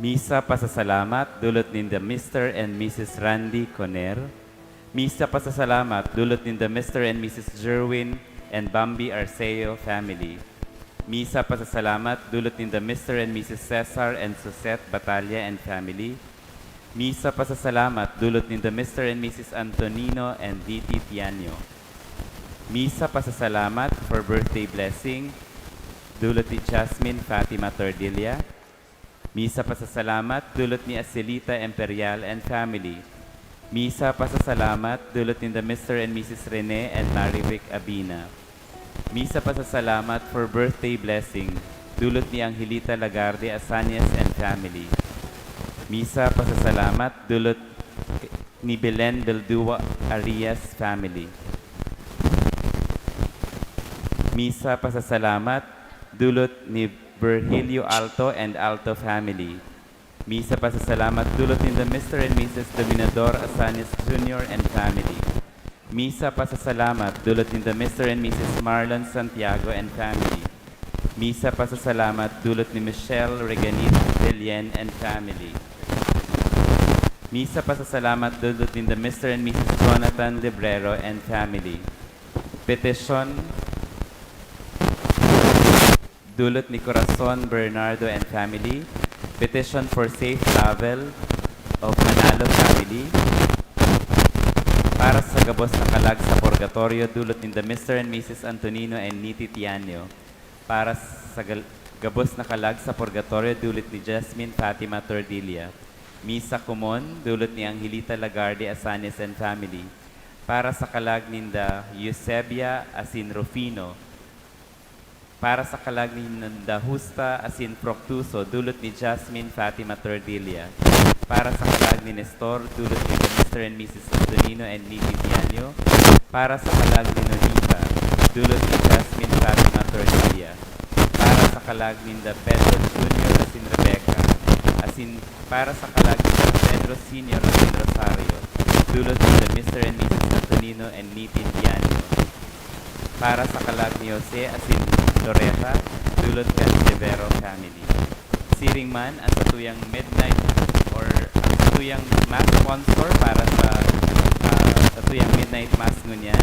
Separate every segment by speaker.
Speaker 1: Misa pasasalamat dulot ninda Mr. and Mrs. Randy Conner. Misa pasasalamat dulot ninda Mr. and Mrs. Jerwin and Bambi Arceo family. Misa pasasalamat dulot ninda Mr. and Mrs. Cesar and Susette Batalla and family. Misa pasasalamat dulot ninda Mr. and Mrs. Antonino and Diti Tianyo. Misa pasasalamat for birthday blessing dulot ni Jasmine Fatima Tordilla. Misa pasasalamat dulot ni Acelita Imperial and family. Misa pasasalamat dulot ni the Mr. and Mrs. Rene and Marivic Abina. Misa pasasalamat for birthday blessing dulot ni Angelita Lagarde Asanias and family. Misa pasasalamat dulot ni Belen Beldua Arias family. Misa pasasalamat dulot ni Virgilio Alto and Alto family. Misa pasasalamat dulot ni the Mr. and Mrs. Dominador Asanis Jr. and family. Misa pasasalamat dulot ni the Mr. and Mrs. Marlon Santiago and family. Misa pasasalamat dulot ni Michelle Reganit Delien and family. Misa pasasalamat dulot ni the Mr. and Mrs. Jonathan Librero and family. Petition dulot ni Corazon Bernardo and family. Petition for safe travel of Manalo family. Para sa gabos na kalag sa purgatorio dulot ni the Mr. and Mrs. Antonino and Niti Tianyo. Para sa gabos na kalag sa purgatorio dulot ni Jasmine Fatima Tordilla. Misa Kumon dulot ni Angelita Lagarde Asanes and family. Para sa kalag ninda Eusebia Asin Rufino. Para sa kalag ni Nanda Justa Asin Proctuso dulot ni Jasmine Fatima Tordilla. Para sa kalag ni Nestor dulot ni Mr. and Mrs. Antonino and Niti Tianyo. Para sa kalag ni Nonita dulot ni Jasmine Fatima Tordilla. Para sa kalag ni Pedro Jr. Asin Rebecca. Para sa kalag ni Pedro Sr. Asin Rosario dulot ni Mr. and Mrs. Antonino and Niti Tianyo. Para sa kalag ni Jose Asin Loretta, dulot kan Severo family. Siring man ang satuyang midnight or ang satuyang mass sponsor para sa satuyang midnight mass ngunyan,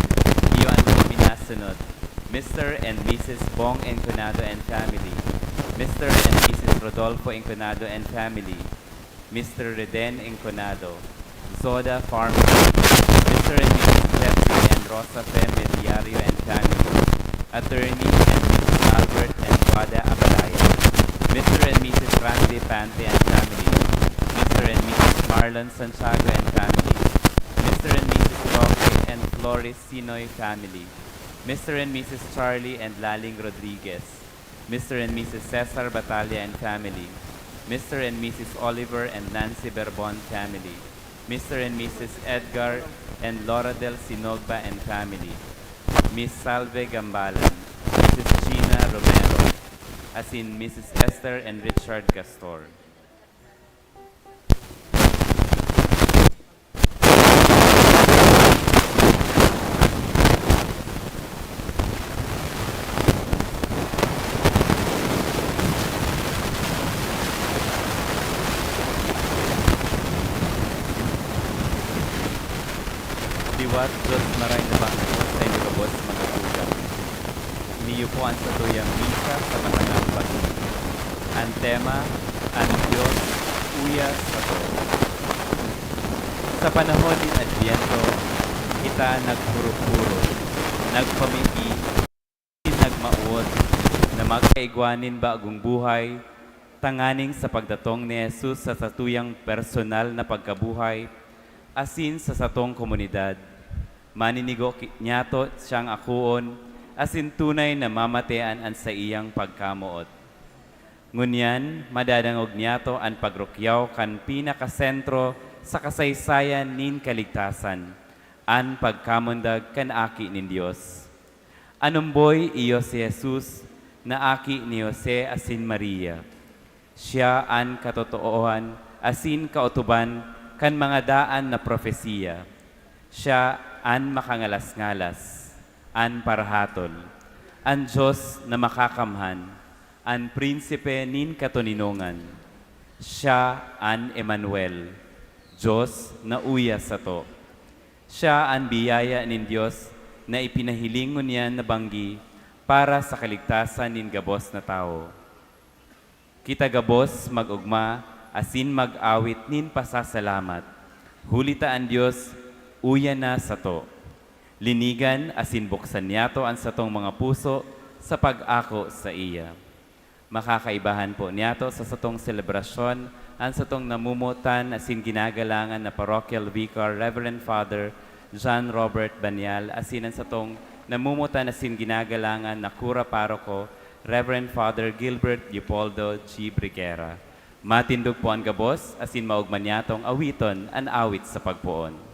Speaker 1: iyo ang minasunod. Mr. and Mrs. Bong Enconado and family. Mr. and Mrs. Rodolfo Enconado and family. Mr. Reden Enconado. Zoda Farm. Mr. and Mrs. Jeffrey and Rosa Fem Mediario and family. Attorney and Mrs. Albert and Wada Abalaya. Mr. and Mrs. Randy Pante and family. Mr. and Mrs. Marlon Santiago and family. Mr. and Mrs. Roque and Flores Sinoy family. Mr. and Mrs. Charlie and Laling Rodriguez. Mr. and Mrs. Cesar Batalla and family. Mr. and Mrs. Oliver and Nancy Berbon family. Mr. and Mrs. Edgar and Laura del Sinogba and family. Miss Salve Gambalan, Mrs. Gina Romero, as in Mrs. Esther and Richard Gastor. Diwat Diyos maray na bangko sa inyo kabos mga tugang. Iniyo po ang satuyang misa sa matangang pagod. Ang tema, ang Diyos, uya sa to. Sa panahon din Adviento, kita nagpuro-puro, nagpamiti, nagmauot, na magkaigwanin ba agong buhay, tanganing sa pagdatong ni Jesus sa satuyang personal na pagkabuhay, asin sa satong komunidad. Maninigo niyato siyang akuon, asin tunay na mamatean an sa iyang pagkamuot. Ngunyan, madadangog niyato ang pagrukyaw kan pinakasentro sa kasaysayan nin kaligtasan, an pagkamundag kan aki nin Diyos. Anumboy iyo si Jesus na aki ni Jose asin Maria. Siya an katotoohan asin kautuban kan mga daan na profesiya. Siya an makangalas-ngalas, an parhatol, an Diyos na makakamhan, an prinsipe nin katoninongan. Siya an Emmanuel, Diyos na uya sa to. Siya ang biyaya nin Diyos na ipinahiling niya na banggi para sa kaligtasan nin gabos na tao. Kita gabos magugma, asin mag-awit nin pasasalamat. Hulita ang Diyos, uya na sa to. Linigan asin buksan niyato ang satong mga puso sa pag-ako sa iya. Makakaibahan po niyato sa satong selebrasyon ang satong namumutan asin ginagalangan na Parochial Vicar Reverend Father John Robert Banyal asin ang satong namumutan asin ginagalangan na Kura Paroko Reverend Father Gilbert Leopoldo G. Briguera. Matindog po ang gabos asin maugman niyatong awiton an awit sa pagpuon.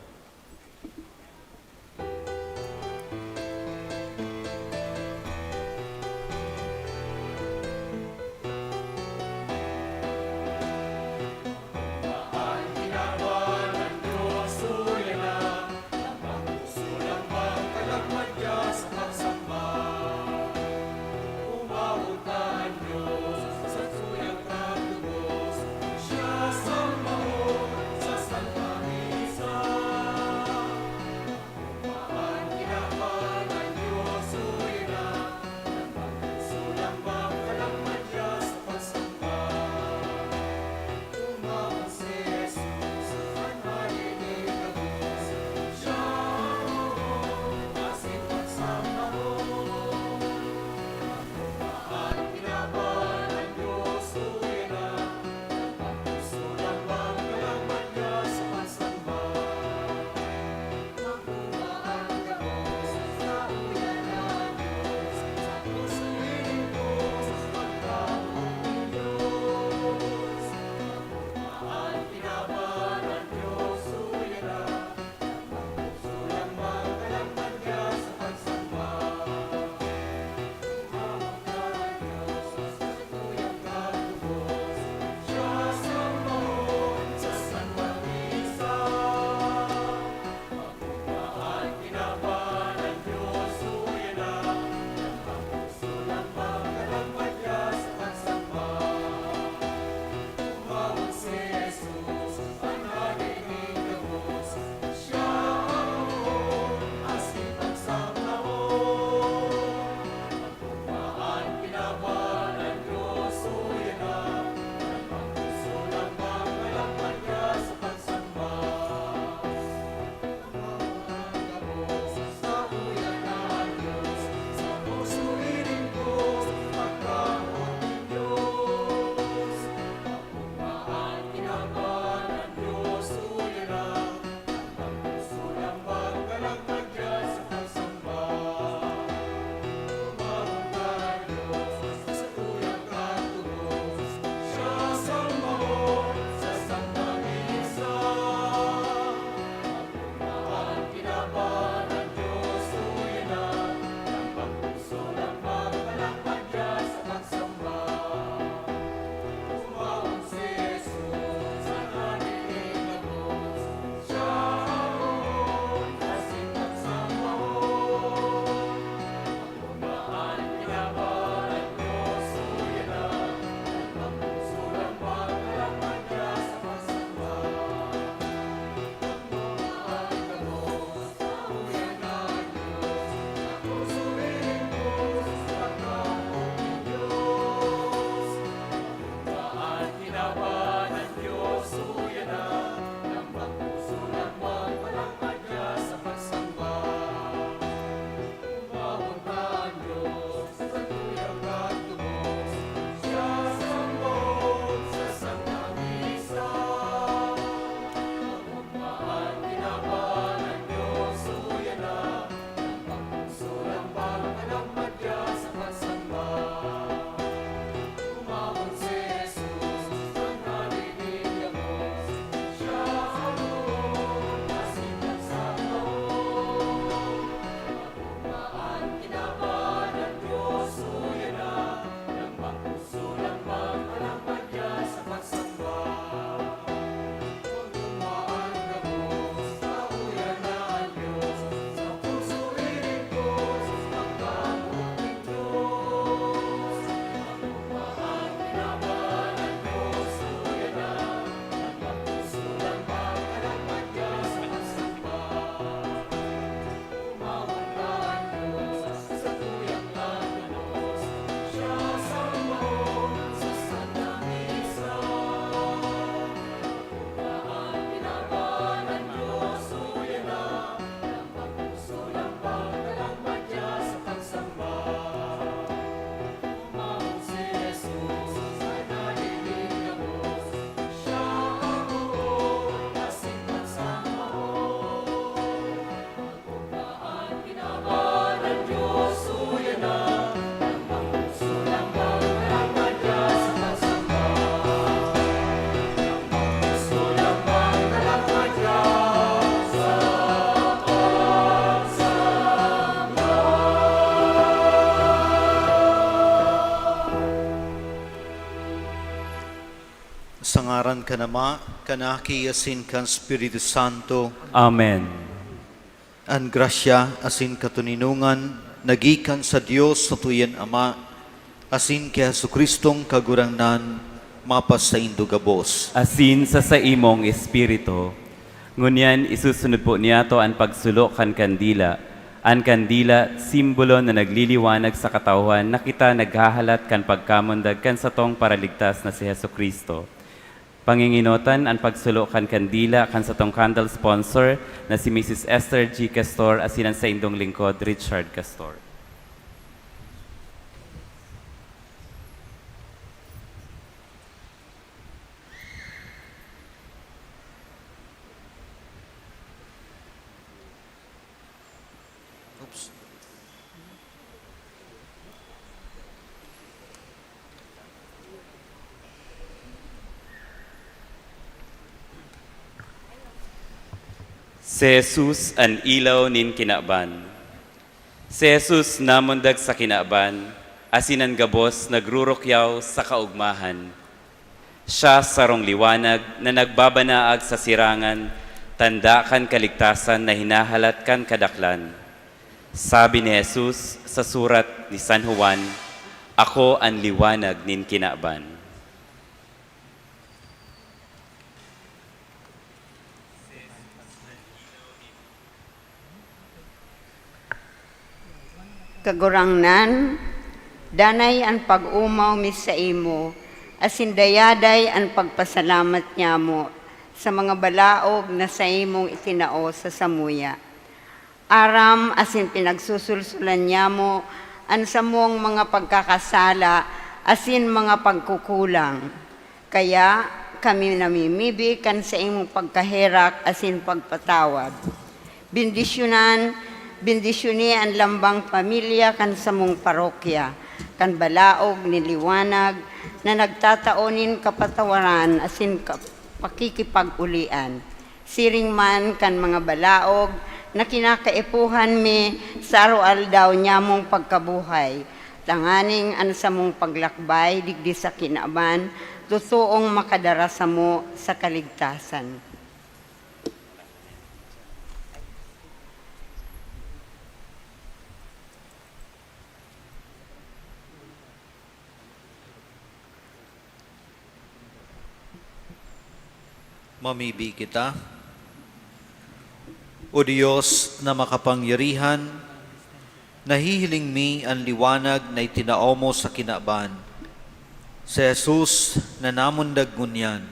Speaker 2: Sa ngaran ka Ama, kanaki asin kan Espiritu Santo,
Speaker 1: Amen.
Speaker 2: ang grasya asin katuninungan, nagikan sa Dios sa tuyan Ama, asin kay Jesucristong kagurangnan, mapas sa indugabos.
Speaker 1: Asin sa imong espiritu, ngunyan isusunod po niyato ang pagsulok kan kandila. Ang kandila, simbolo na nagliliwanag sa katauhan na kita naghahalat kan pagkamundag kan satong paraligtas na si Jesucristo. Panginginotan ang pagsulok kan kandila kan satong candle sponsor na si Mrs. Esther G. Castor asinan sa indong lingkod Richard Castor.
Speaker 2: Oops.
Speaker 1: Si Jesus ang ilaw nin kinaban. Si Jesus namundag sa kinaban, asinan gabos nagrurukyaw sa kaugmahan. Siya sarong liwanag na nagbabanaag sa sirangan, tanda kan kaligtasan na hinahalat kan kadaklan. Sabi ni Jesus sa surat ni San Juan, "Ako ang liwanag nin kinaban."
Speaker 3: Kagurangnan, danay ang pag-umaw mi sa imo, asin dayaday ang pagpasalamat niya mo sa mga balaog na sa imong itinao sa samuya. Aram asin pinagsusulsulan niya mo ang samong mga pagkakasala asin mga pagkukulang. Kaya kami namimibi kan sa imong pagkaherak asin pagpatawad. Bendisyoni ang lambang pamilya kan sa mong parokya, kan balaog ni liwanag na nagtataonin kapatawaran asin pakikipag-ulian. Siring man kan mga balaog na kinakaipuhan mi sa araw-aldaw niya mong pagkabuhay. Tanganing an sa mong paglakbay, digdi sa kinaban, tutuong makadara sa mo sa kaligtasan.
Speaker 2: Mamibi kita. O Diyos na makapangyarihan, nahihiling mi ang liwanag na itinao mo sa kinaban. Si Jesus na namundag ngunyan,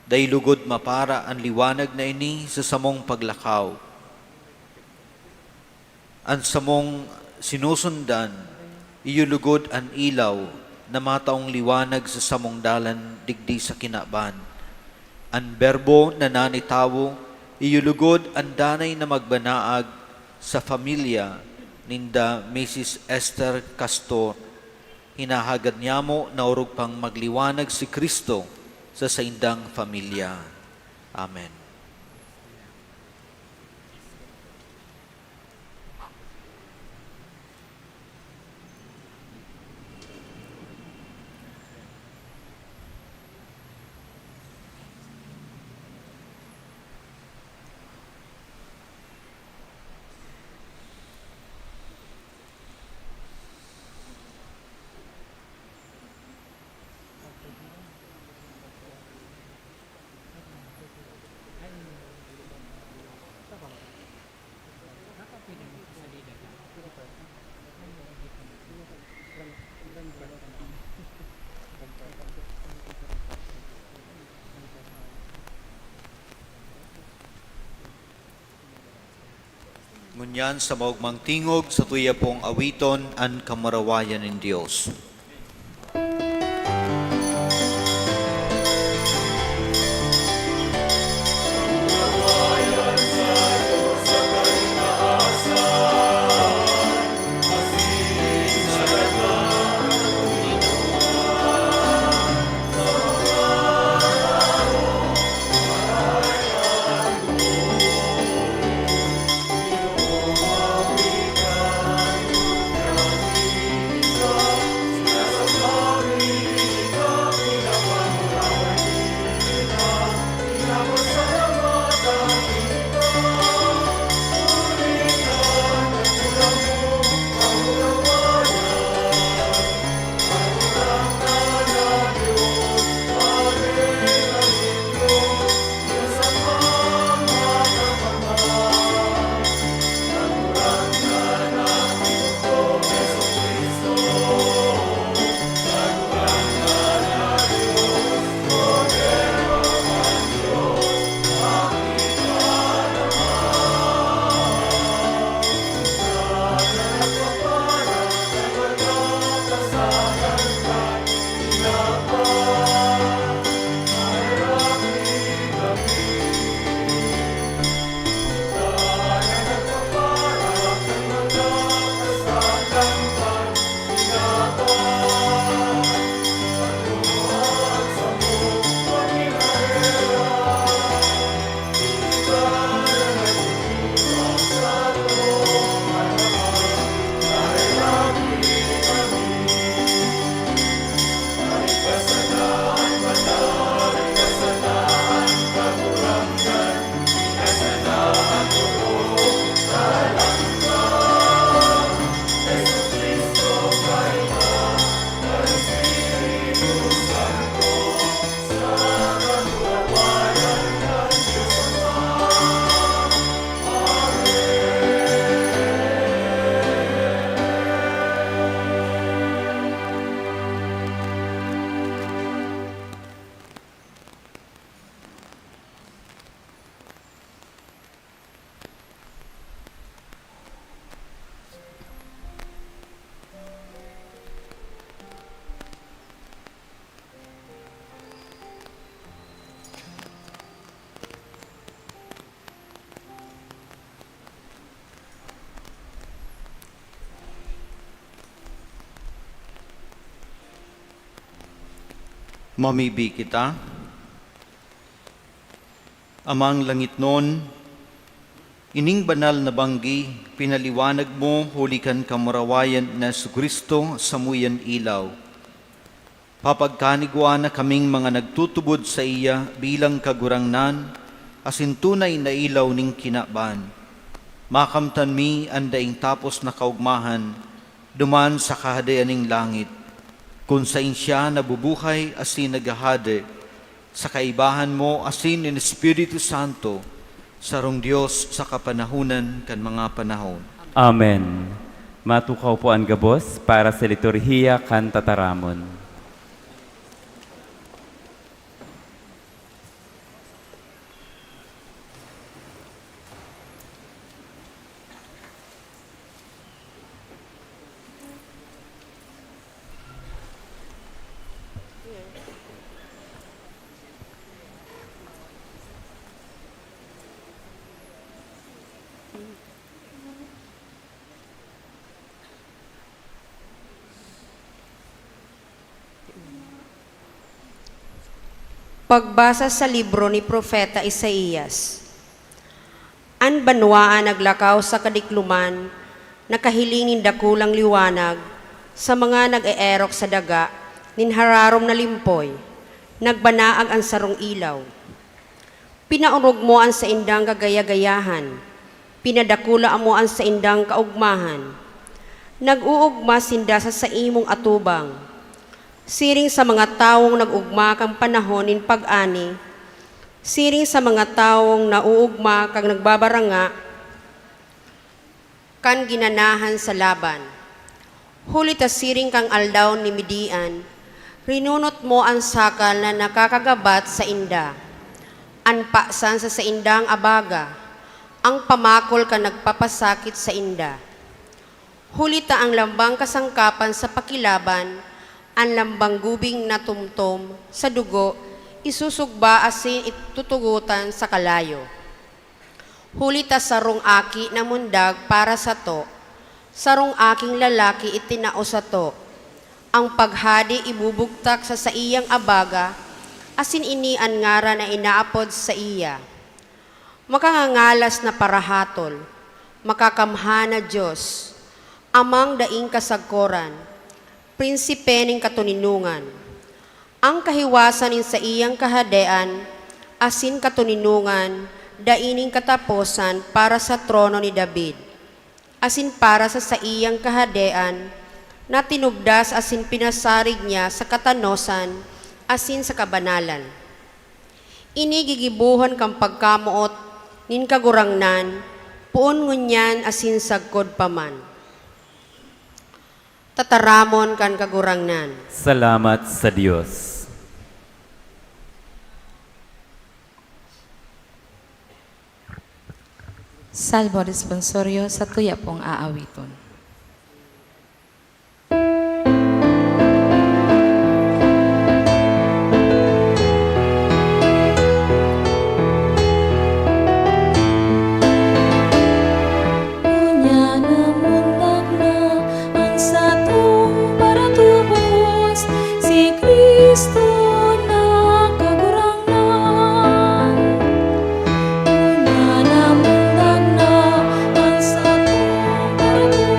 Speaker 2: day lugod mapara ang liwanag na ini sa samong paglakaw. Ang samong sinusundan, iyulugod ang ilaw na mataong liwanag sa samong dalan digdi sa kinaban. Ang berbo na nanitawo, iyulugod ang danay na magbanaag sa familia ninda Mrs. Esther Castor. Hinahagad niya mo na urog pang magliwanag si Kristo sa saindang familia. Amen. Ngunyan sa maugmang tingog sa tuya pong awiton ang kamarawayan ng Diyos. Mamibi kita. Amang langit noon, ining banal na banggi, pinaliwanag mo, hulikan kamurawayan na Kristo sa muyan ilaw. Papagkanigwa na kaming mga nagtutubod sa iya bilang kagurangnan, asin tunay na ilaw ning kinaban. Makamtan mi andaing tapos na kaugmahan, duman sa kahadayan ning langit. Kung sa insya nabubuhay asin nagahade, sa kaibahan mo asin in Espiritu Santo, sarong Diyos sa kapanahunan kan mga panahon.
Speaker 1: Amen. Matukaw po ang gabos para sa liturhiya kan tataramon.
Speaker 4: Pagbasa sa libro ni Propeta Isaías. An banwaan naglakaw sa kadikluman, nakahilingin dakulang liwanag, sa mga nag-eerok sa daga, ninhararom na limpoy, nagbanaag ang sarong ilaw. Pinaurog mo ang sa indang kagaya-gayahan, pinadakula mo ang sa indang kaugmahan, nag-uugma sinda sa imong atubang, siring sa mga tawong nag-ugma kang panahonin pag-ani, siring sa mga tawong nauugma kang nagbabaranga, kan ginanahan sa laban. Huli ta siring kang aldaw ni Midian, rinunot mo ang sakal na nakakagabat sa inda, ang paksan sa indang abaga, ang pamakol ka nagpapasakit sa inda. Huli ta ang lambang kasangkapan sa pakilaban, ang lambang gubing na tumtom sa dugo, isusugba asin itutugutan sa kalayo. Huli ta sarong aki na mundag para sa to, sarong aking lalaki itinao sa to. Ang paghadi ibubugtak sa iyang abaga, asin inian ngara na inaapod sa iya. Makangangalas na parahatol, makakamhana Diyos, amang daing kasagkoran, prinsipe ning katuninungan. Ang kahiwasan nin sa iyang kahadean, asin katuninungan, daining kataposan para sa trono ni David. Asin para sa iyang kahadean, na tinubdas asin pinasarig niya sa katanosan, asin sa kabanalan. Inigigibuhan kang pagkamuot, nin kagurangnan, puon ngunyan asin sagkod paman. Tataramon kan kagurangnan.
Speaker 1: Salamat sa Diyos.
Speaker 5: Salmo responsorio sa tuya pong aawiton.
Speaker 6: Ang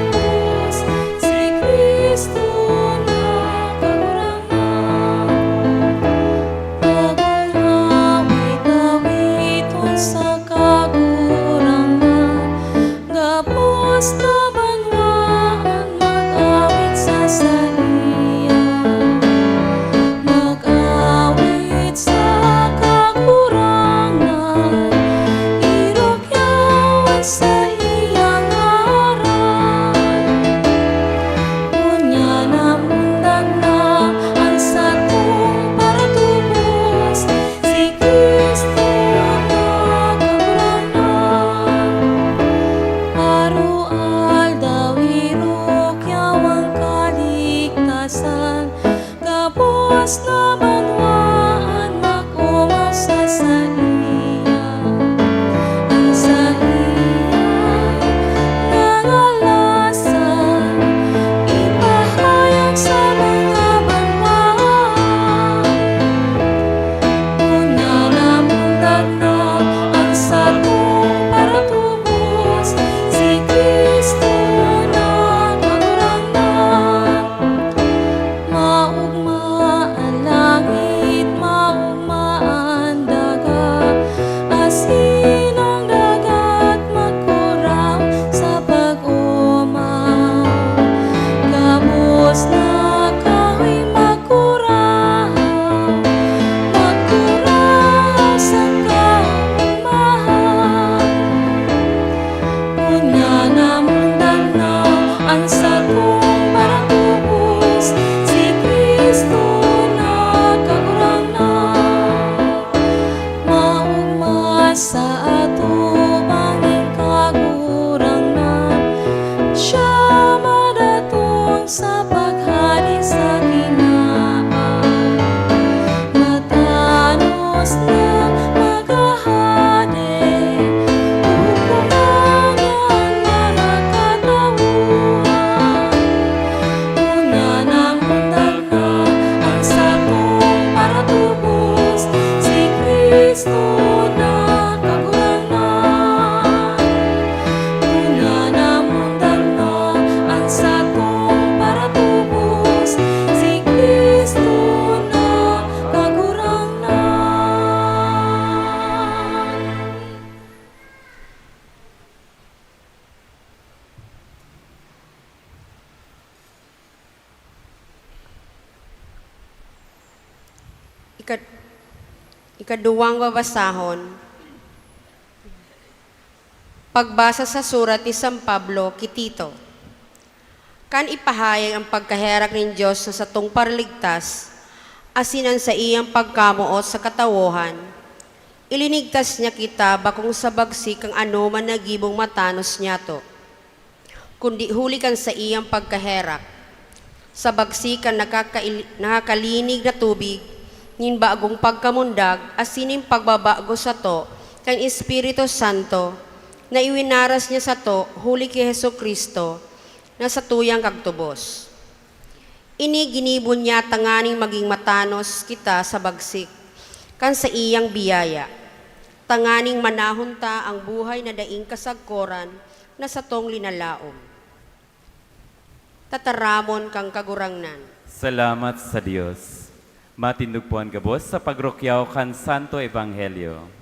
Speaker 6: Diyos na maghahari, ukuran ang mga katauhan. Una ng mundag na ang sakong para tubos, si Kristo na kagurangan. Una ng mundag na ang sakong para tubos, si Kristo na kagurangan.
Speaker 4: Ikaduwang babasahon. Pagbasa sa surat ni San Pablo kay Tito. Kan ipahayag ang pagkaherak ng Diyos na satong parligtas, asinan sa iyang pagkamuot sa katawohan. Ilinigtas niya kita bakong sa bagsik ang anuman na gibong matanos niya to. Kundi huli kan sa iyang pagkaherak. Sa bagsik ang nakakalinig na tubig, nin bagong pagkamundag, asining pagbabago sa to, kang Espiritu Santo, na iwinaras niya sa to, huli kay Heso Kristo, na sa tuyang kagtubos. Ini ginibon niya tanganing maging matanos kita sa bagsik, kan sa iyang biyaya. Tanganing manahon ta ang buhay na daing kasagkoran na sa tong linalaom. Tataramon kang kagurangnan.
Speaker 1: Salamat sa Diyos. Matindog po ang gabos sa pagrokyaw kan Santo Ebanghelyo.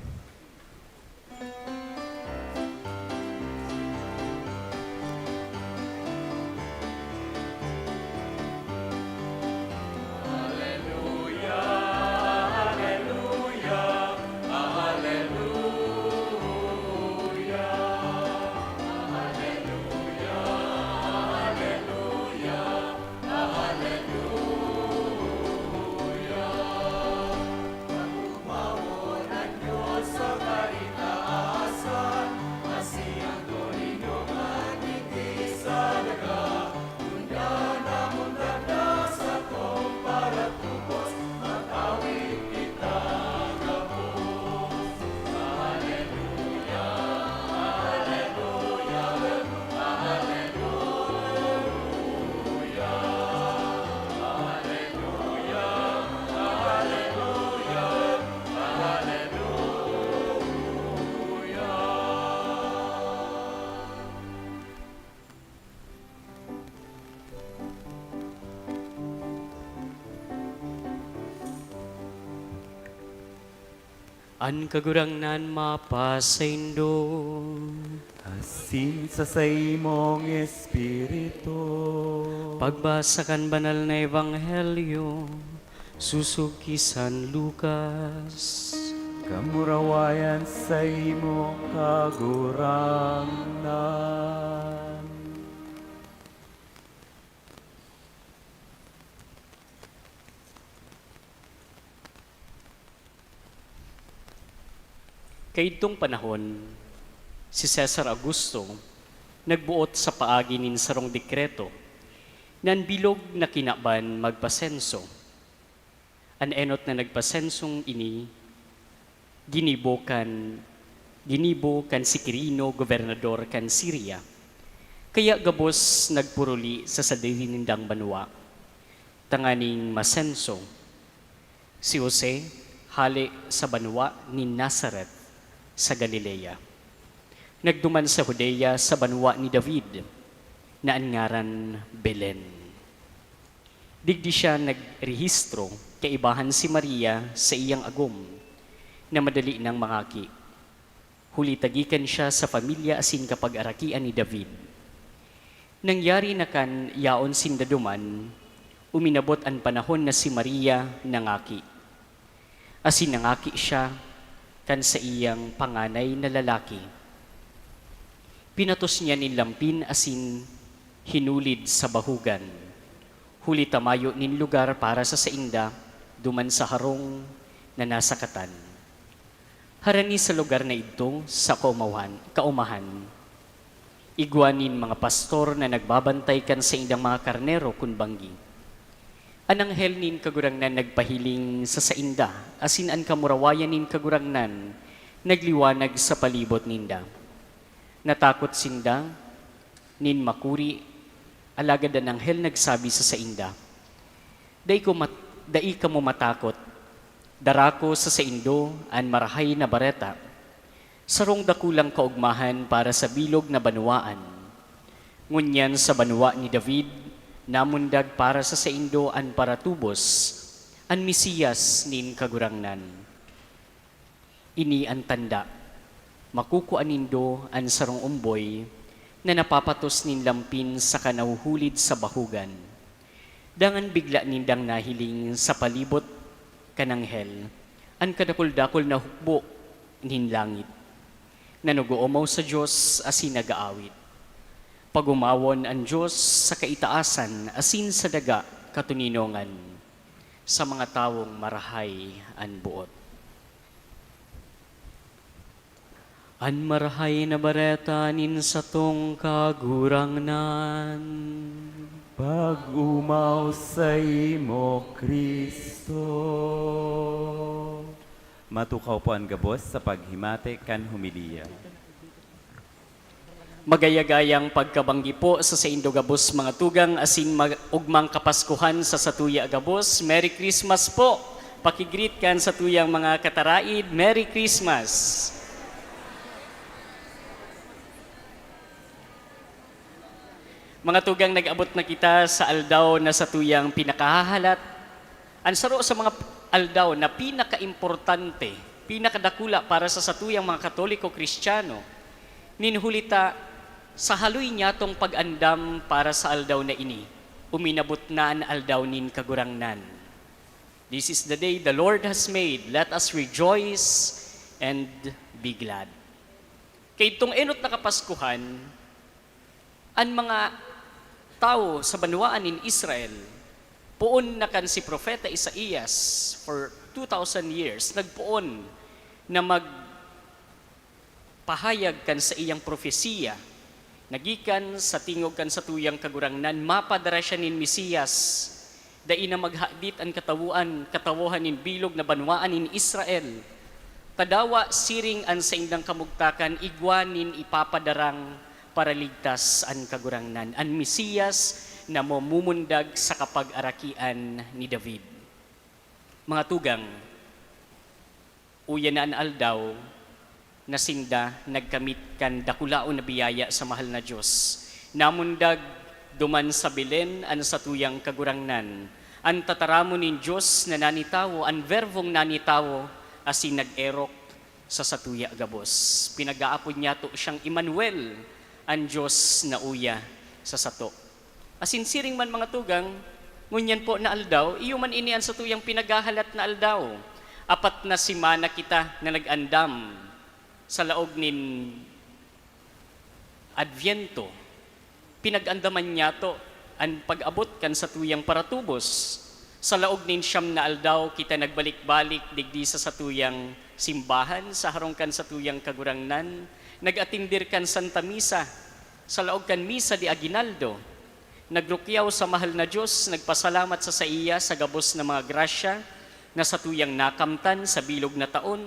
Speaker 7: An kagurangnan mapasaindo.
Speaker 1: Asin sa imong Espiritu.
Speaker 7: Pagbasa kan banal na ebanghelyo, susuki San Lucas.
Speaker 1: Kamurawayan sa imong kagurangnan.
Speaker 7: Kaitong panahon, si Cesar Augusto nagbuot sa paagi nin sarong dekreto nan bilog na kinaban magpasenso. An enot na nagpasensong ini, ginibo kan si Quirino, gobernador kan Syria. Kaya gabos nagpuruli sa sadirinindang banwa. Tanganing masenso, si Jose hali sa banwa ni Nazareth sa Galilea. Nagduman sa Judea sa banwa ni David na angaran Belen. Digdi siya nagrehistro kaibahan si Maria sa iyang agom na madali ng mangaki. Huli tagikan siya sa pamilya asin kapag arakian ni David. Nangyari na kan yaon sindaduman, uminabot ang panahon na si Maria nangaki. Asin nangaki siya kan sa iyang panganay na lalaki. Pinatos niya ni lampin asin hinulid sa bahugan. Huli tamayo nin lugar para sa sainda, duman sa harong na nasa katan. Harani sa lugar na ito sa kaumahan. Igwanin mga pastor na nagbabantay kan sa indang mga karnero kun banggi. Ananghel nin kagurangnan nagpahiling sa sainda, asin an kamurawayan nin kagurangnan, nagliwanag sa palibot ninda. Natakot sinda, nin makuri, alagad ang anghel nagsabi sa sainda, dai ka mo matakot, darako sa saindo an marahay na bareta, sarong dakulang kaugmahan para sa bilog na banwaan. Ngunyan sa banwa ni David, namundag para sa saindo an paratubos, an Mesiyas nin kagurangnan. Ini ang tanda, makukuan nindo an sarong umboy, na napapatos nin lampin sa kanahuhulid sa bahugan. Dangan bigla nindang nahiling sa palibot kananghel, an kadakol-dakol na hukbo nin langit. Nanugoomaw sa Diyos asin nagaawit. Pagumawon ang Diyos sa kaitaasan asin sa daga katuninongan, sa mga tawong marahay an buot. An marahay na bareta nin sa tong kagurangnan,
Speaker 1: Pag-umaw sa imo, Kristo. Matukaw po ang gabos sa paghimate kan humiliya.
Speaker 7: magayagayang pagkabanggi po sa Saindo Gabos mga tugang asin ugmang kapaskuhan sa Satuya Gabos. Merry Christmas po! Pakigreet kan sa tuyang mga kataraid. Merry Christmas! Mga tugang, nag-abot na kita sa aldaw na sa tuyang pinakahahalat. Ang saro sa mga aldaw na pinaka-importante, pinakadakula para sa satuyang mga Katoliko-Kristiyano, ninhulita sa haloy niya tong pag-andam para sa aldaw na ini. Uminabot na ang aldaw nin kagurangnan. This is the day the Lord has made. Let us rejoice and be glad. Kay itong enot na kapaskuhan, ang mga tao sa banwaan in Israel, puon na kan si Propeta Isaías for 2,000 years, nagpuon na magpahayag kan sa iyang profesiya, nagikan sa tingog kan sa tuyang kagurangnan, mapadara siya nin Mesiyas, dai na maghadit ang katawuhan nin bilog na banwaan in Israel. Tadawa siring an sa indang kamugtakan, igwanin ipapadarang para ligtas an kagurangnan, an Mesiyas na mumumundag sa kapag-arakian ni David. Mga tugang, uya na an aldaw, na sinda nagkamit kan dakulaon na biyaya sa mahal na Diyos. Namundag duman sa Belen an sa tuyang kagurangnan. An tataramo nin Diyos na nanitawo, an verbong nanitawo, asin nag-erok sa Satuya Gabos. Pinag-aapod niya to siyang Emmanuel, ang Diyos na uya sa sato. Asin siring man mga tugang, ngunyan po na aldaw, iyo man ini ang satuyang pinagahalat na aldaw. Apat na simana kita na nag-andam sa laog nin Adviento. Pinag-andaman niya to ang pag-abot kan sa tuyang paratubos. Sa laog nin siyam na aldaw, kita nagbalik-balik digdi sa satuyang simbahan, sa harong kan sa tuyang kagurangnan, nag-atindir kan Santa Misa, sa laog kan Misa di Aguinaldo, nagrukyaw sa mahal na Diyos, nagpasalamat sa iya sa gabos na mga grasya, na sa tuyang nakamtan sa bilog na taon,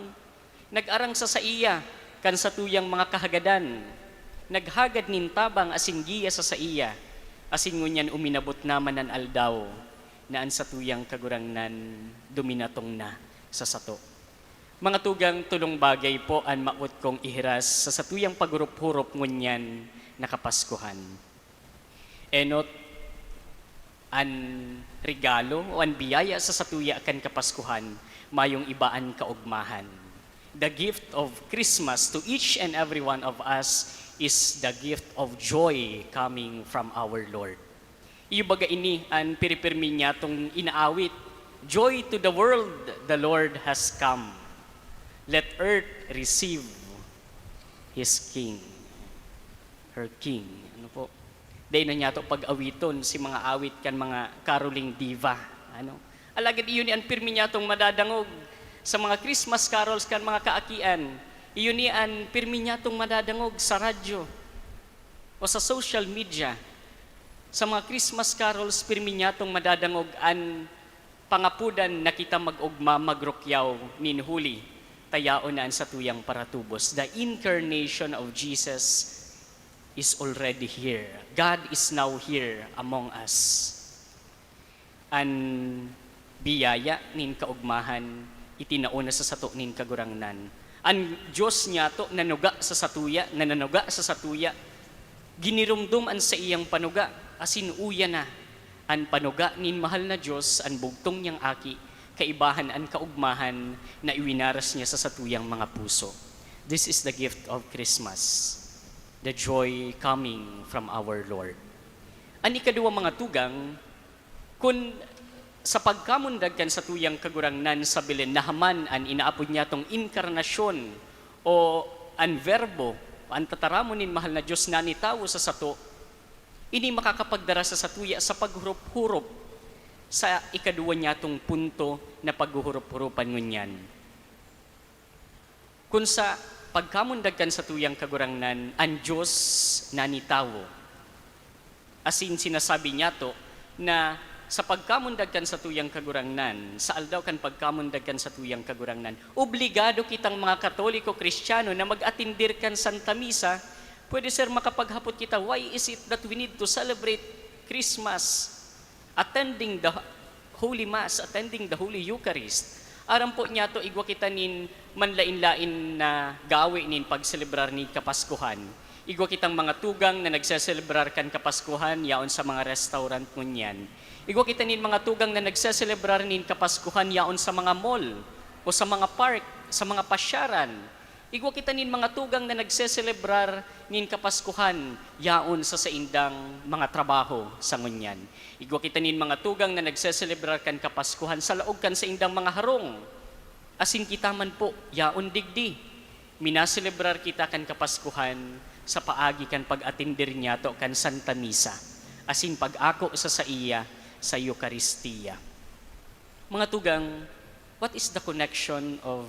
Speaker 7: nag-arang sa iya kan sa tuyang mga kahagadan, naghagad nin tabang asin giya sa iya, asin ngunyan uminabot naman ang aldaw, na an sa tuyang kagurangnan duminatong na sa sato. Mga tugang, tulong bagay po ang maot kong ihiras sa satuyang pagurup-hurup ngunyan na kapaskuhan. Enot, an regalo o an biyaya sa satuya kan kapaskuhan, mayong ibaan kaugmahan. The gift of Christmas to each and every one of us is the gift of joy coming from our Lord. Iyo baga ini ang piripirmi niya tong inaawit, joy to the world, the Lord has come. Let earth receive His King, her King. Ano po? Dahil na niya to pag-awiton si mga awit kan mga caroling diva. Ano? Alagad iyon ni ang pirmi niya tong madadangog sa mga Christmas carols kan mga kaakian. Iyon ni ang pirmi niya tong madadangog sa radyo o sa social media. Sa mga Christmas carols, pirmi niya tong madadangog an pangapudan na kita mag-ugma magrokyaw nin huli, tayaon na an sa tuyang paratubos. The incarnation of Jesus is already here. God is now here among us. An biyaya nin kaugmahan, itinauna sa sato nin kagurangnan. Ang Diyos niya to nanuga sa satuya, ginirumdum an sa iyang panuga, asin uya na, an panuga nin mahal na Diyos, an bugtong niyang aki, kaibahan an kaugmahan na iwinaras niya sa satuyang mga puso. This is the gift of Christmas, the joy coming from our Lord. An ikaduwa mga tugang, kun sa pagkamundag kan sa tuyang kagurangnan sa Belen, nahaman an inaapod niya tong inkarnasyon o an verbo, ang tataramonin mahal na Diyos na nitawo sa sato, ini makakapagdara sa satuya sa paghurup-hurup sa ikaduwa niya tong punto na paghuhurup-hurupan ngunyan. Kung sa pagkamundag kan sa tuyang kagurangnan, ang Diyos na nitawo, asin sinasabi niya to na sa pagkamundag kan sa tuyang kagurangnan, sa aldaw kan pagkamundag kan sa tuyang kagurangnan, obligado kitang mga Katoliko, Kristiyano na mag-atindir kan Santa Misa. Pwede sir makapaghapot kita, why is it that we need to celebrate Christmas, attending the Holy Mass, attending the Holy Eucharist? Aram po niya to, igwa kita nin manlain-lain na gawi nin pagselebrar ni Kapaskuhan. Igwa kitang mga tugang na nagseselebrar kan Kapaskuhan, yaon sa mga restaurant ngunyan. Igwa kita nin mga tugang na nagseselebrar nin Kapaskuhan, yaon sa mga mall o sa mga park, sa mga pasyaran. Igwa kita nin mga tugang na nagseselebrar nin Kapaskuhan, yaon sa saindang mga trabaho sa ngunyan. Igwa kita nin mga tugang na nagseselebrar kan Kapaskuhan sa laog kan saindang mga harong. Asin kita man po, yaon digdi. Minaselebrar kita kan Kapaskuhan sa paagi kan pag-atindir niya to kan Santa Misa. Asin pag-ako sa iya sa Eucharistia. Mga tugang, what is the connection of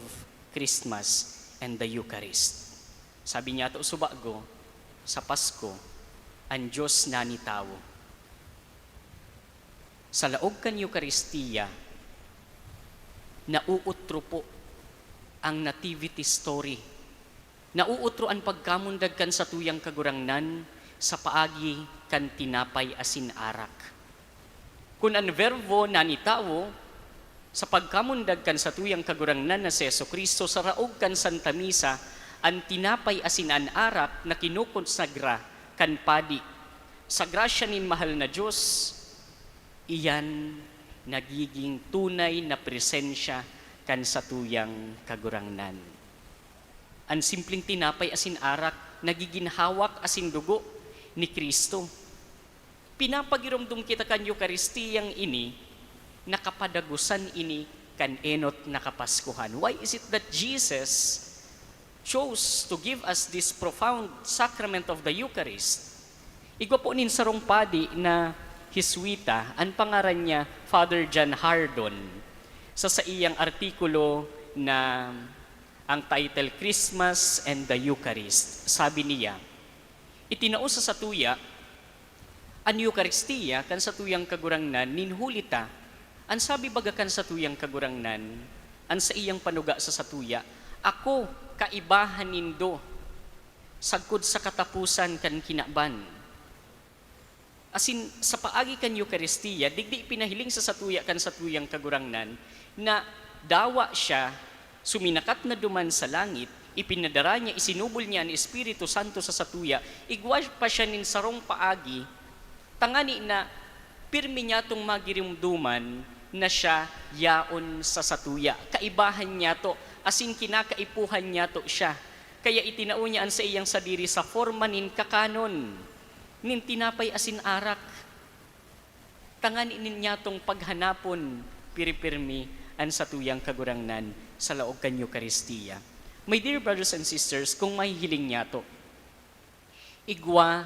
Speaker 7: Christmas and the Eucharist? Sabi niya to subago, sa Pasko, ang Diyos na nitawo. Sa laog kan Eucharistia, nauutro po ang nativity story. Nauutro ang pagkamundag kan sa tuyang kagurangnan sa paagi kan tinapay asin arak. Kung ang verbo na nitawo, sa pagkamundag kan sa tuyang kagurangnan na si Jesucristo sa raog kan Santa Misa, ang tinapay asin an arak na kinukonsagra kan padi. Sa grasya nin mahal na Diyos, iyan nagiging tunay na presensya kan sa tuyang kagurangnan. Ang simpleng tinapay asin arak, nagiging hawak asin dugo ni Kristo. Pinapagirumdum kita kan Eucharistiyang ini, nakapadagusan ini kan enot na Kapaskuhan. Why is it that Jesus chose to give us this profound sacrament of the Eucharist? Igwa po nin sarong padi na Hiswita, ang pangaran niya Father John Hardon. Sa iyang artikulo na ang title Christmas and the Eucharist, sabi niya, itinausa sa tuya, ang Eucharistia kan sa tuyang kagurangnan ninhulita, ang sabi baga kan sa tuyang kagurangnan, ang sa iyang panuga sa satuya, ako kaibahan nindo, sagkod sa katapusan kan kinaban. Asin sa paagi kan Eucharistia, digdi pinahiling sa satuya kan sa tuyang kagurangnan, na dawa siya, suminakat na duman sa langit, ipinadara niya, isinubol niya ang Espiritu Santo sa satuya, igwa pa siya nin sarong paagi, tangani na pirmi niya itong magirimduman na siya yaon sa satuya. Kaibahan niya to, asin kinakaipuhan niya to siya. Kaya itinao niya ang sa iyang sadiri sa forma nin kakanon, nin tinapay asin arak. Tangani niya itong paghanapon, piripirmi, ang satuyang kagurangnan sa laog kan Eucharistia. My dear brothers and sisters, kung mahihiling niya to, igwa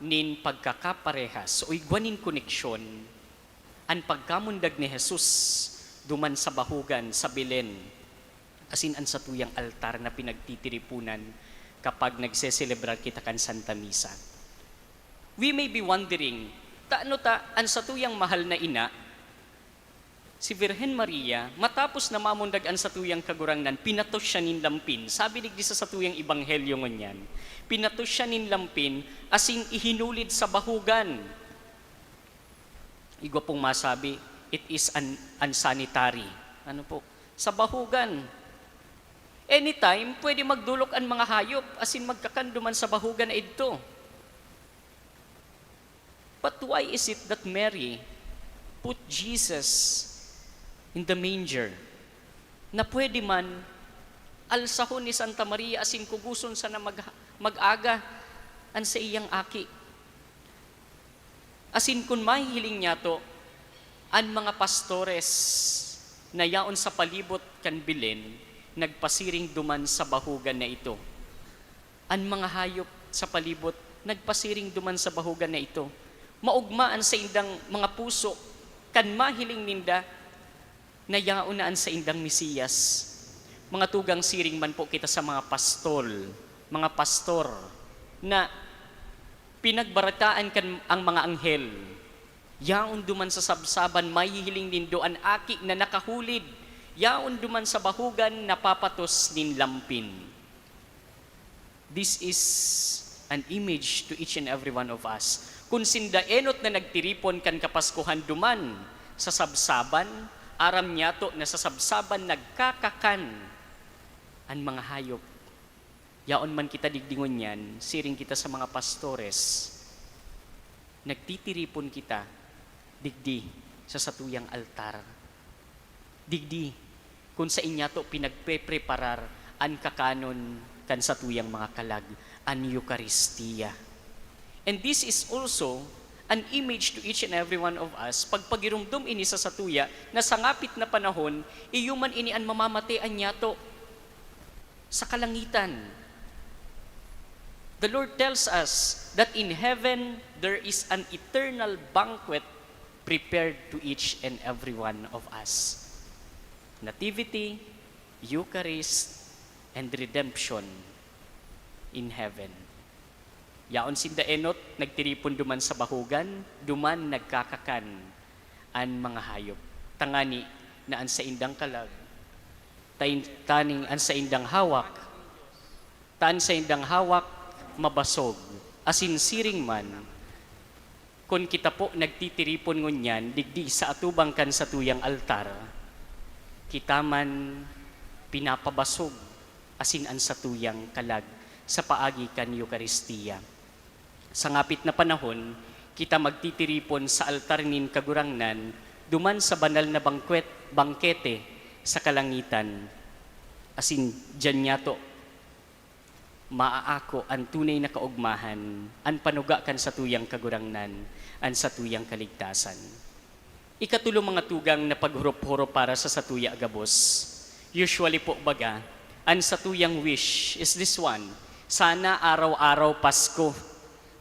Speaker 7: nin pagkakaparehas o igwa nin koneksyon ang pagkamundag ni Jesus duman sa bahugan sa Belen, asin ang satuyang altar na pinagtitiripunan kapag nagseselebrar kita kan Santa Misa. We may be wondering, Taano ta, ang satuyang mahal na ina, si Virgen Maria, matapos na mamundag ang satuyang kagurangnan, pinatos siya nin lampin. Sabi digdi sa satuyang ebanghelyo ngunyan, pinatos siya nin lampin, asin ihinulid sa bahugan. Igwa pong masabi, it is unsanitary. Ano po? Sa bahugan. Anytime, pwede magdulok ang mga hayop, asin magkakanduman sa bahugan na ito. But why is it that Mary put Jesus in the manger? Na pwede man alsahon ni Santa Maria asin kuguson sa na mag-aga an sa iyang aki. Asin kun mahihiling niya to, an mga pastores na yaon sa palibot kan Belen, nagpasiring duman sa bahugan na ito. An mga hayop sa palibot, nagpasiring duman sa bahugan na ito. Maugmaan sa indang mga puso, kan mahiling ninda, na yaunaan sa indang Mesiyas. Mga tugang siring man po kita sa mga pastor, na pinagbarataan kan ang mga anghel. Yaon duman sa sabsaban, mahihiling nindo an aki na nakahulid. Yaon duman sa bahugan, napapatos nin lampin. This is an image to each and every one of us. Kung sindaenot na nagtiripon kan kapaskuhan duman sa sabsaban, aram niya to na sa sabsaban nagkakakan ang mga hayop. Yaon man kita digdingon yan, siring kita sa mga pastores, nagtitiripon kita, digdi sa satuyang altar. Digdi, kung sa inya to pinagpe-preparar an kakanon kan satuyang mga kalag, an Eucharistia. And this is also an image to each and every one of us, pagpagirumdum ini sa satuya, na sa ngapit na panahon, iyuman ini an mamamatian niya to sa kalangitan. The Lord tells us that in heaven, there is an eternal banquet prepared to each and every one of us. Nativity, Eucharist, and redemption in heaven. Yaon sindaenot, nagtiripon duman sa bahugan, duman nagkakakan an mga hayop. Tangani na an sa indang kalag, taning an sa indang hawak, taan sa indang hawak, mabasog, asin siring man, kung kita po nagtitiripon ngunyan, digdi sa atubang kan sa tuyang altar, kita man pinapabasog, asin an sa tuyang kalag, sa paagi kan Eucharistia. Sa ngapit na panahon, kita magtitiripon sa altar nin kagurangnan, duman sa banal na bangkete sa kalangitan. Asin dyan niya to, maaako ang tunay na kaugmahan, ang panuga kan sa tuyang kagurangnan, ang sa tuyang kaligtasan. Ikatulo mga tugang na paghurup-hurup para sa satuya agabos. Usually po baga, ang satuyang wish is this one, sana araw-araw Pasko.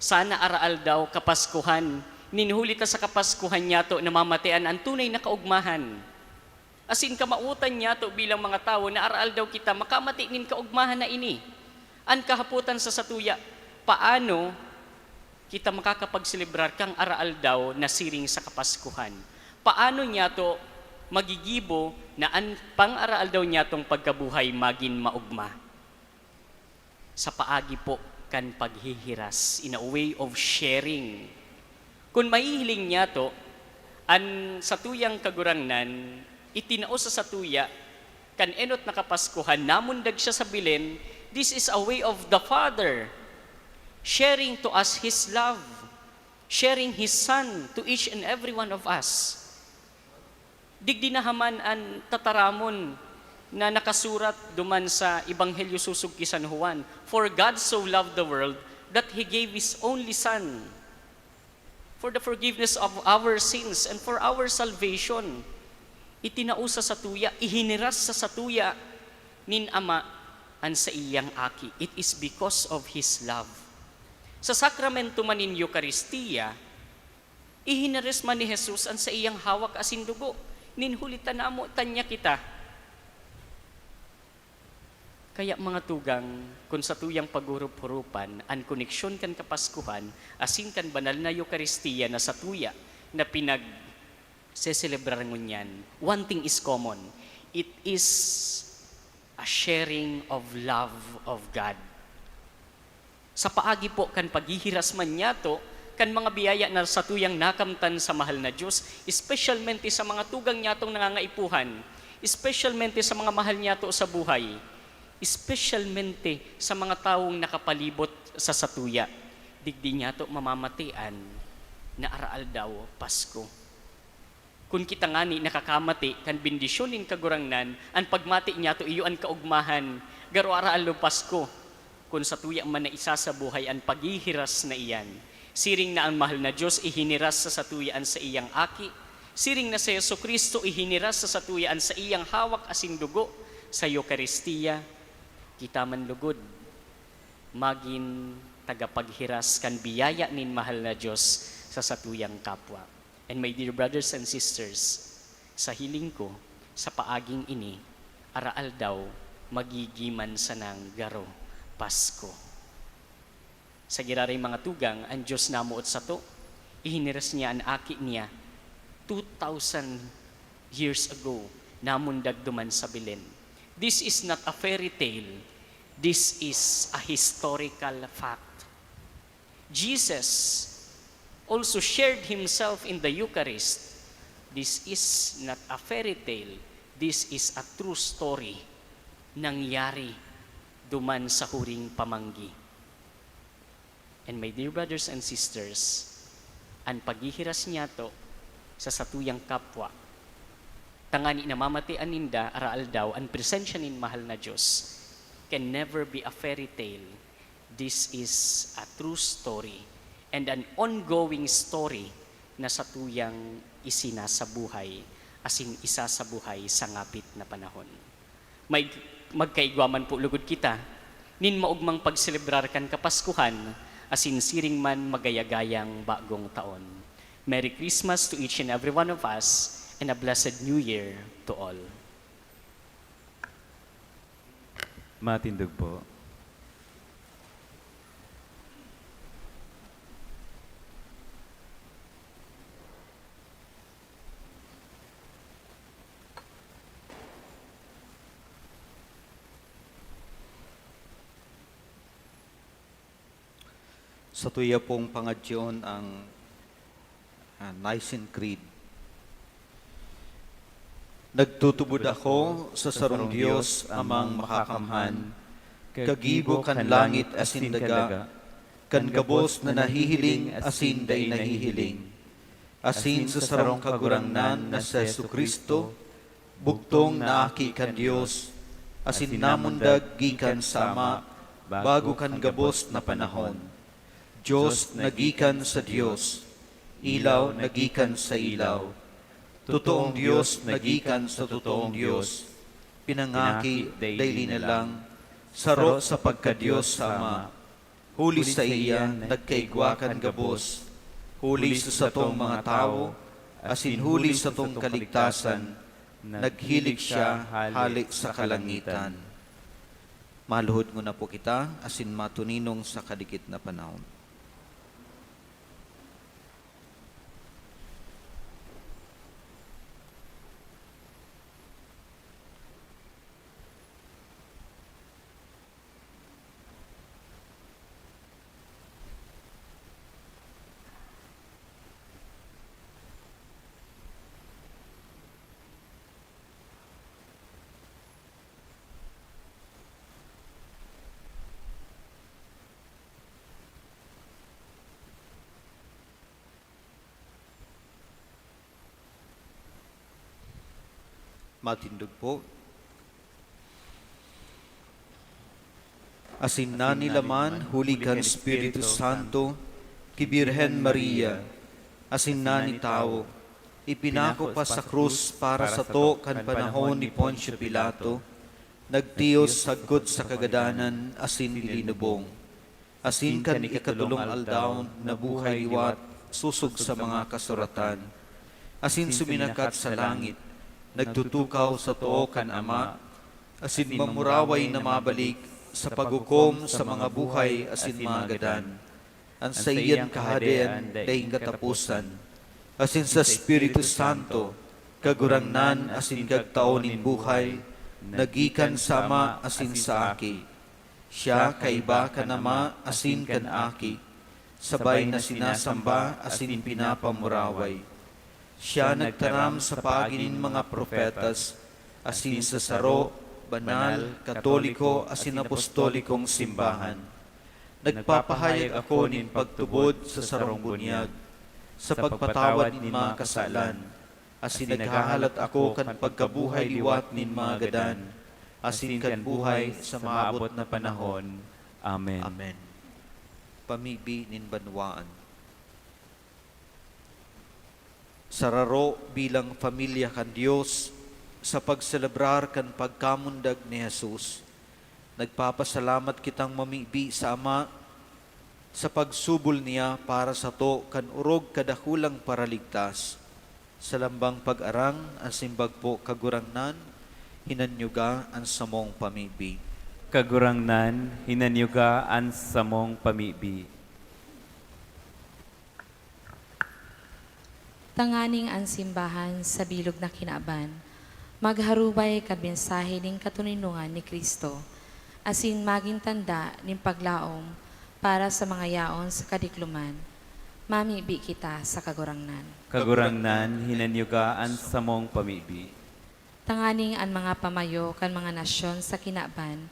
Speaker 7: Sana araal daw kapaskuhan. Ninhuli ta sa kapaskuhan niya to na mamatian ang tunay na kaugmahan. Asin kamautan niya to bilang mga tao na araal daw kita makamati nin kaugmahan na ini. Ang kahaputan sa satuya, paano kita makakapagselebrar kang araal daw na siring sa kapaskuhan? Paano niya to magigibo na ang pang-araal daw niya tong pagkabuhay magin maugma? Sa paagi po kan paghihiras in a way of sharing. Kung mahihiling niya to, ang satuyang kagurangnan, itinao sa satuya, kan enot na kapaskuhan, namundag siya sa Belen, this is a way of the Father sharing to us His love, sharing His Son to each and every one of us. Digdi na haman ang tataramon na nakasurat duman sa Ebanghelyo susug ki San Juan. For God so loved the world that He gave His only Son for the forgiveness of our sins and for our salvation. Itinao sa satuya, ihiniras sa satuya nin Ama an sa iyang aki. It is because of His love. Sa sakramento man nin Eucharistia, ihiniras man ni Jesus an sa iyang hawak asin dugo. Ninhulitan na mo tanya kita. Kaya mga tugang, kung sa tuyang paghurup-hurupan, an koneksyon kan kapaskuhan, asin kan banal na Eucharistia na sa tuya, na seselebrarang ngunyan, one thing is common. It is a sharing of love of God. Sa paagi po kan paghihiras man niya to, kan mga biyaya na sa tuyang nakamtan sa mahal na Diyos, especialmente sa mga tugang niya tong nangangaipuhan, especialmente sa mga mahal niya to sa buhay, especialmente sa mga taong nakapalibot sa satuya. Digdi niya to mamamatian na araal daw Pasko. Kung kita ngani nakakamati kan bendisyonin kagurangnan, an pagmati niya to iyo an kaugmahan, garo araal daw Pasko. Kung sa tuya man na isa sa buhay ang paghihiras na iyan. Siring na ang mahal na Diyos ihiniras sa satuyaan sa iyang aki. Siring na sa Yesu Kristo ihiniras sa satuyaan sa iyang hawak asing dugo sa Eucharistia. Kita man lugod, magin tagapaghiras kan biyaya nin mahal na Diyos sa satuyang kapwa. And my dear brothers and sisters, sa hiling ko, sa paaging ini, araal daw magigiman sa nang garo Pasko. Sa giraray mga tugang, ang Diyos namuot sa to, ihiniras niya ang aki niya 2,000 years ago, namundag duman sa Belen. This is not a fairy tale. This is a historical fact. Jesus also shared himself in the Eucharist. This is not a fairy tale. This is a true story. Nangyari duman sa huring pamanggi. And my dear brothers and sisters, ang paghihiras niya to sa satuyang kapwa, tangani namamatian ninda, araal daw, ang presensya nin mahal na Diyos can never be a fairy tale. This is a true story and an ongoing story na satuyang isinasa buhay, asin isa sa buhay sa ngapit na panahon. Magkaigwaman po lugod kita, nin maugmang pagselebrar kan kapaskuhan, asin siring man magayagayang bagong taon. Merry Christmas to each and every one of us, and a blessed New Year to all.
Speaker 1: Matindog po.
Speaker 2: Sa tuya pong pangadyon ang Nicene Creed. Nagtutubod ako sa sarong Diyos amang makakamhan, kagibo kan langit asin daga, kan gabos na nahihiling asin day nahihiling. Asin sa sarong kagurangnan na sa Jesu Kristo, bugtong na aki kan Diyos, asin namundag gikan sama, bago kan gabos na panahon. Diyos nagikan sa Diyos, ilaw nagikan sa ilaw, totoong Diyos nagikan sa totoong Diyos, pinangaki daily na lang, saro sa pagka-Diyos sama, huli sa iya nagkaigwakan gabos, huli sa satong mga tao, asin huli sa tong kaligtasan, naghilig siya halik sa kalangitan. Maluhod mo na po kita, asin matuninong sa kadikit na panahon. Matindog po. Asin na nila man, huli kan Espiritu Santo, ki Birhen Maria, asin na ni tao, ipinako pa sa krus para sa to kan panahon ni Poncio Pilato, nagtiyos sagod sa kagadanan, asin ilinubong. Asin kan ikatulong aldaw na buhay liwat, susog sa mga kasuratan. Asin suminakat sa langit, nagtutukaw sa too kan Ama, asin mamuraway na mabalik sa paghukom sa mga buhay asin magadan. Ang sa iyan kahadean daing katapusan, asin sa Espiritu Santo, kagurangnan asin kagtaonin buhay, nagikan sama asin sa aki. Siya kaiba kanama asin kan aki, sabay na sinasamba asin pinapamuraway. Siya nagtaram sa paaginin mga profetas, asin sa saro, banal, katoliko, asin apostolikong simbahan. Nagpapahayag ako nin pagtubod sa sarong bunyag, sa pagpatawad nin mga kasalan, asin naghahalat ako kan pagkabuhay liwat nin mga gadan, asin kan buhay sa maabot na panahon.
Speaker 1: Amen.
Speaker 2: Amen. Pamibi nin banwaan. Sararo bilang pamilya kan Dios sa pagselebrar kan pagkamundag ni Jesus. Nagpapasalamat kitang mamibi sa Ama sa pagsubol niya para sa to kan urog kadakulang paraligtas. Sa lambang pag-arang ang simbagpo kagurangnan, hinanyuga ang samong pamibi.
Speaker 1: Kagurangnan, hinanyuga ang samong pamibi.
Speaker 5: Tanganing ang simbahan sa bilog na kinaaban, magharubay kad mensahe ning katuninungan ni Kristo, asin maging tanda ning paglaom para sa mga yaon sa kadikluman. Mamibi kita sa kagurangnan.
Speaker 1: Kagurangnan, hinanyuga ang samong pamibi.
Speaker 5: Tanganing ang mga pamayo kan mga nasyon sa kinaaban,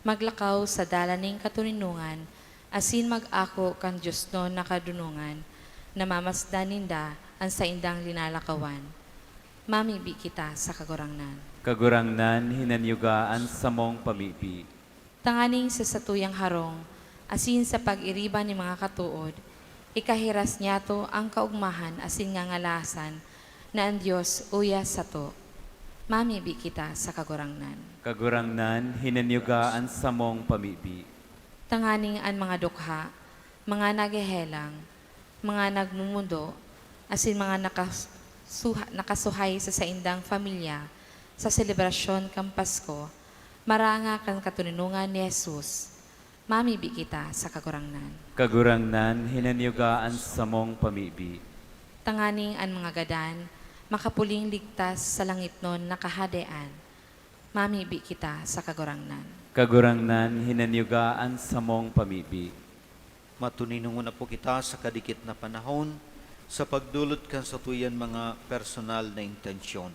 Speaker 5: maglakaw sa dalaning katuninungan, asin mag-ako kan Diyos no nakadunungan, na mamasdan ninda ang sa indang linalakawan. Mamibi kita sa kagurangnan.
Speaker 1: Kagurangnan, hinanyuga ang samong pamibi.
Speaker 5: Tanganing sa satuyang harong, asin sa pag-iriban ni mga katuod, ikahiras niya to ang kaugmahan asin nga ngalasan na ang Diyos uya sa to. Mamibi kita sa kagurangnan.
Speaker 1: Kagurangnan, hinanyuga ang samong pamibi.
Speaker 5: Tanganing ang mga dukha, mga nagehelang, mga nagmumundo, asin mga nakasuhay sa saindang pamilya sa selebrasyon kang Pasko, maranga kan katuninungan ni Jesus. Mamibi kita sa kagurangnan.
Speaker 1: Kagurangnan, hinanyuga ang samong pamibi.
Speaker 5: Tanganing ang mga gadan, makapuling ligtas sa langit nun nakahadean. Mamibi kita sa kagurangnan.
Speaker 1: Kagurangnan, hinanyuga ang samong pamibi.
Speaker 2: Matuninungan na po kita sa kadikit na panahon sa pagdulot kan sa tuyan mga personal na intensyon.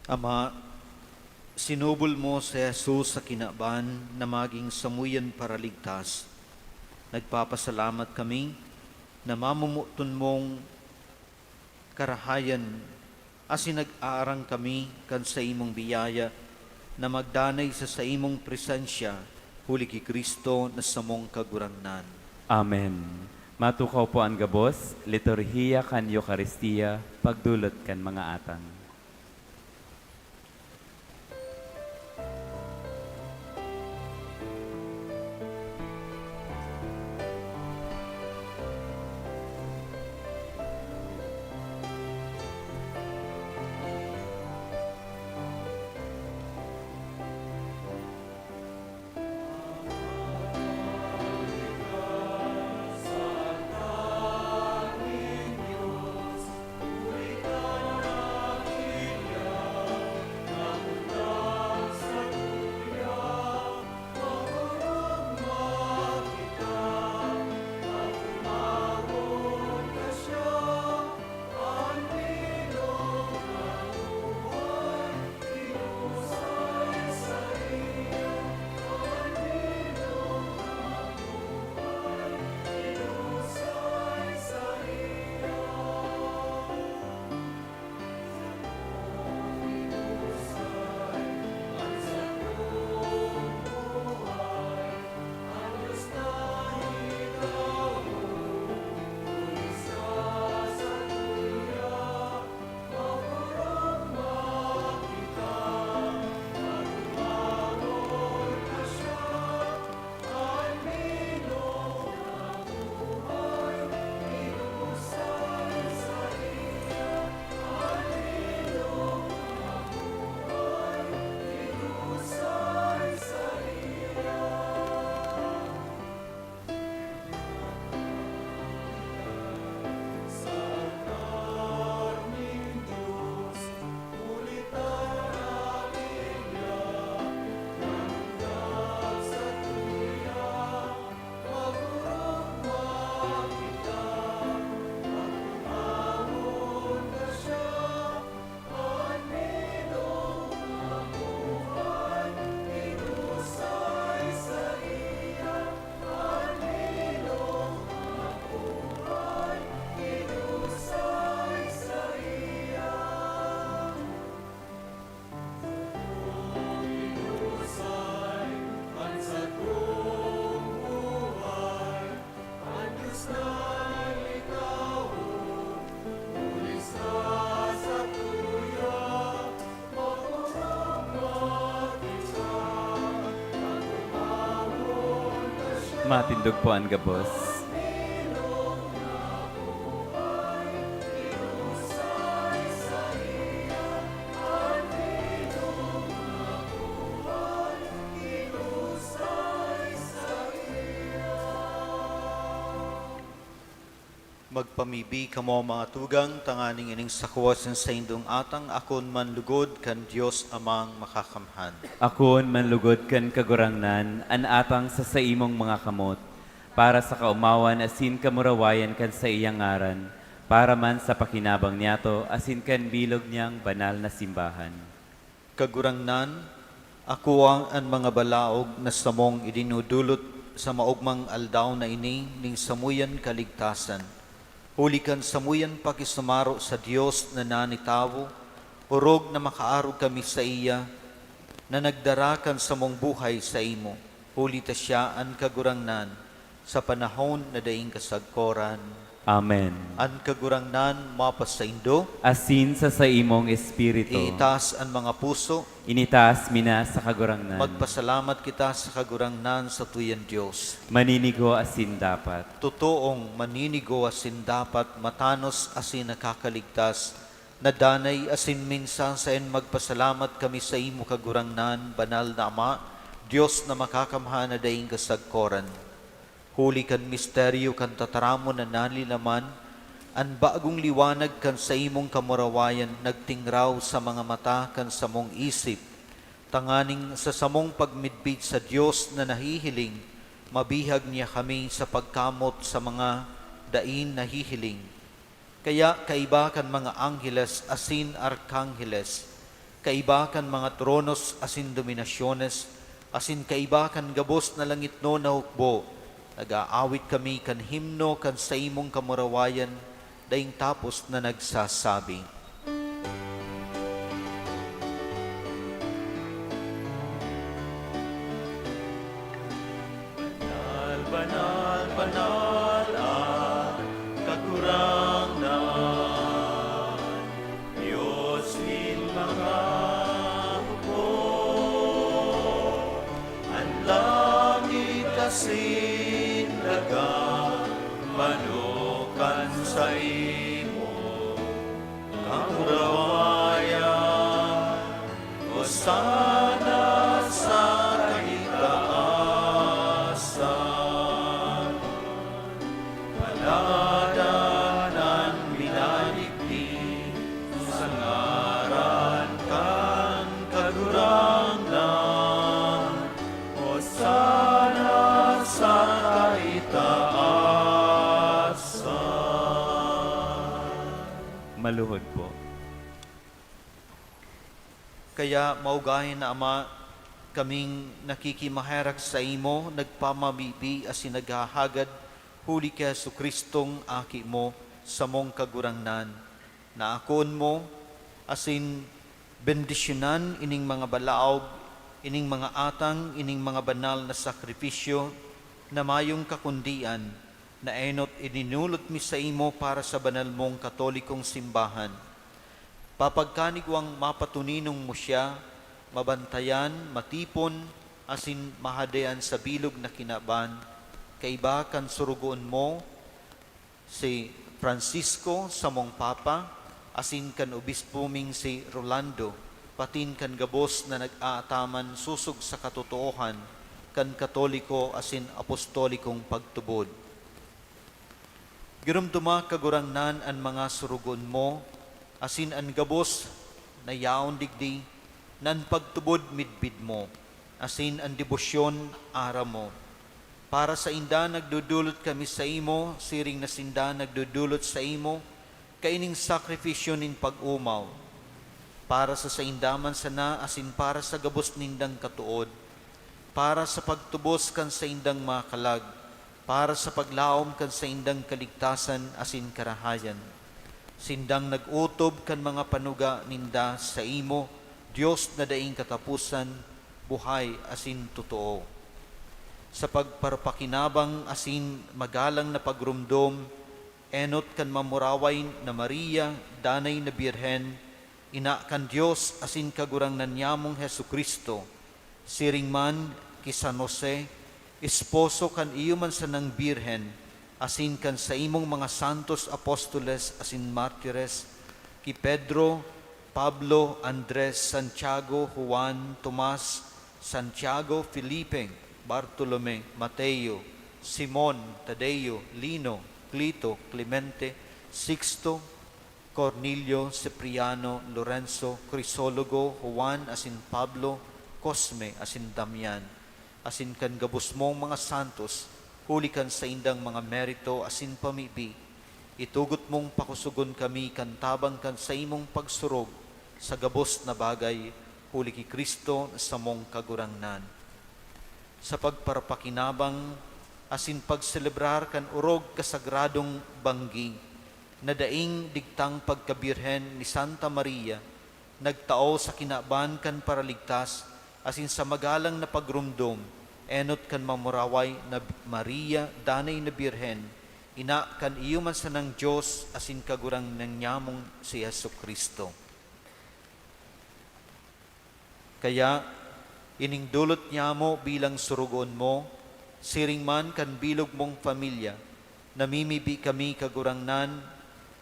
Speaker 2: Ama, sinubol mo si Jesus sa kinaban na maging samuyan para ligtas. Nagpapasalamat kami na mamumuton mong karahayan asin nag-aarang kami kan sa imong biyaya na magdanay sa imong presensya huli ki Kristo na samong kagurangnan.
Speaker 1: Amen. Matukaw po ang gabos, liturhiya kan Eucharistia, pagdulot kan mga atang. Matindog po ang gabos.
Speaker 2: Magpamibi kamo mga tugang, tanganing ining sakwasan sa indong atang, akon man lugod kan Diyos amang makakamhan.
Speaker 1: Akon manlugod kan kagurangnan, an atang sa imong mga kamot, para sa kaumawan asin kamurawayan kan sa iyang ngaran, para man sa pakinabang niyato asin kan bilog niyang banal na simbahan.
Speaker 2: Kagurangnan, ako ang mga balaog na samong idinudulot sa maugmang aldaw na ini ning samuyan kaligtasan. Hulikan samuyan pakisumaro sa Dios na nanitawo, urog na makaarog kami sa iya, na nagdarakan sa mong buhay sa imo. Huli ta siya ang kagurangnan sa panahon na daing kasagkoran.
Speaker 1: Amen.
Speaker 2: Ang kagurangnan mapas sa indo,
Speaker 1: Asin sa imong espiritu,
Speaker 2: iitaas ang mga puso,
Speaker 1: initaas mina sa kagurangnan.
Speaker 2: magpasalamat kita sa kagurangnan sa tuyan Diyos.
Speaker 1: Maninigo asin dapat.
Speaker 2: Totoong maninigo asin dapat, matanos asin nakakaligtas, nadanay asin minsan sa magpasalamat kami sa imo kagurangnan, banal na Ama, Diyos na makakamhan na daing kasagkoran. Huli kan misteryo kan tataramo na nalilaman, an bagong liwanag kan sa imong kamurawayan, nagtingraw sa mga mata kan sa mong isip, tanganing sa samong pagmidbid sa Diyos na nahihiling, mabihag niya kami sa pagkamot sa mga dain nahihiling. Kaya kaiba kan mga angheles asin arkangheles, kaiba kan mga tronos asin dominasyones, asin kaiba kan gabos na langit no na hukbo, nag-aawit kami kan himno kan sa imong kamurawayan, daing tapos na nagsasabi. Banal, banal, banal ang kakurangnan, Diyos din mga hukbo, ang langit asin daga, manukan sa imo, kamurawayan, o sana sa kahitaasan, paladanan minaligdi, sa ngaran kan kagurangnan, o sana sa kahitaasan.
Speaker 1: Maluhod po.
Speaker 2: Kaya maugahin na Ama, kaming nakikimaherak sa imo, nagpamabibi asin naghahagad, huli ka Kristong aki mo sa mong kagurangnan, na akon mo asin bendisyonan ining mga balaog, ining mga atang, ining mga banal na sakripisyo, na mayong kakundian, na enot ininulot mi sa imo para sa banal mong katolikong simbahan. Papagkanigwang mapatuninong mo siya, mabantayan, matipon, asin mahadean sa bilog na kinaban, kaiba kan surugoon mo si Francisco sa mong papa, asin kan obispuming si Rolando, patin kan gabos na nag-aataman susog sa katotoohan, kan katoliko asin apostolikong pagtubod. Girumduma kagurangnan ang mga surugon mo, asin an gabos na yaon digdi, nan pagtubod midbid mo, asin an debosyon ara mo. Para sa inda nagdudulot kami sa imo, siring na sinda nagdudulot sa imo, kaining sakrifisyo nin pag-umaw. Para sa indaman sana, asin para sa gabos nindang katuod, para sa pagtubos kan sa indang makalag, para sa paglaom kan sa indang kaligtasan asin karahayan. Sindang nag-utob kan mga panuga ninda sa imo, Diyos na daing katapusan, buhay asin totoo. Sa pagparpakinabang asin magalang na pagrumdom, enot kan mamuraway na Maria, danay na Birhen, ina kan Diyos asin kagurangnan niyamong Jesucristo, siring man ki San Jose, esposo kan iyo man sa nang birhen, asin kan sa imong mga santos apostoles asin martires, ki Pedro, Pablo, Andres, Santiago, Juan, Tomas, Santiago, Felipe, Bartolome, Mateo, Simon, Tadeo, Lino, Clito, Clemente, Sixto, Cornelio, Cipriano, Lorenzo, Crisologo, Juan, asin Pablo, Cosme, asin Damian, asin kan gabos mong mga santos, huli kan sa indang mga merito, asin pamibi, itugot mong pakusugon kami kan tabang kan sa imong pagsurog, sa gabos na bagay, huli ki Kristo sa mong kagurangnan. Sa pagparapakinabang, asin pagselebrar kan urog kasagradong banggi, na daing digtang pagkabirhen ni Santa Maria, nagtao sa kinaban kan paraligtas, asin sa magalang na pagrumdom, enot kan mamuraway na Maria, danay na birhen, ina kan iyo man sa ng Diyos, asin kagurang ng nyamong si Yesu Kristo. Kaya, ining dulot niya mo bilang surugon mo, siring man kan bilog mong pamilya, namimibi kami kagurangnan,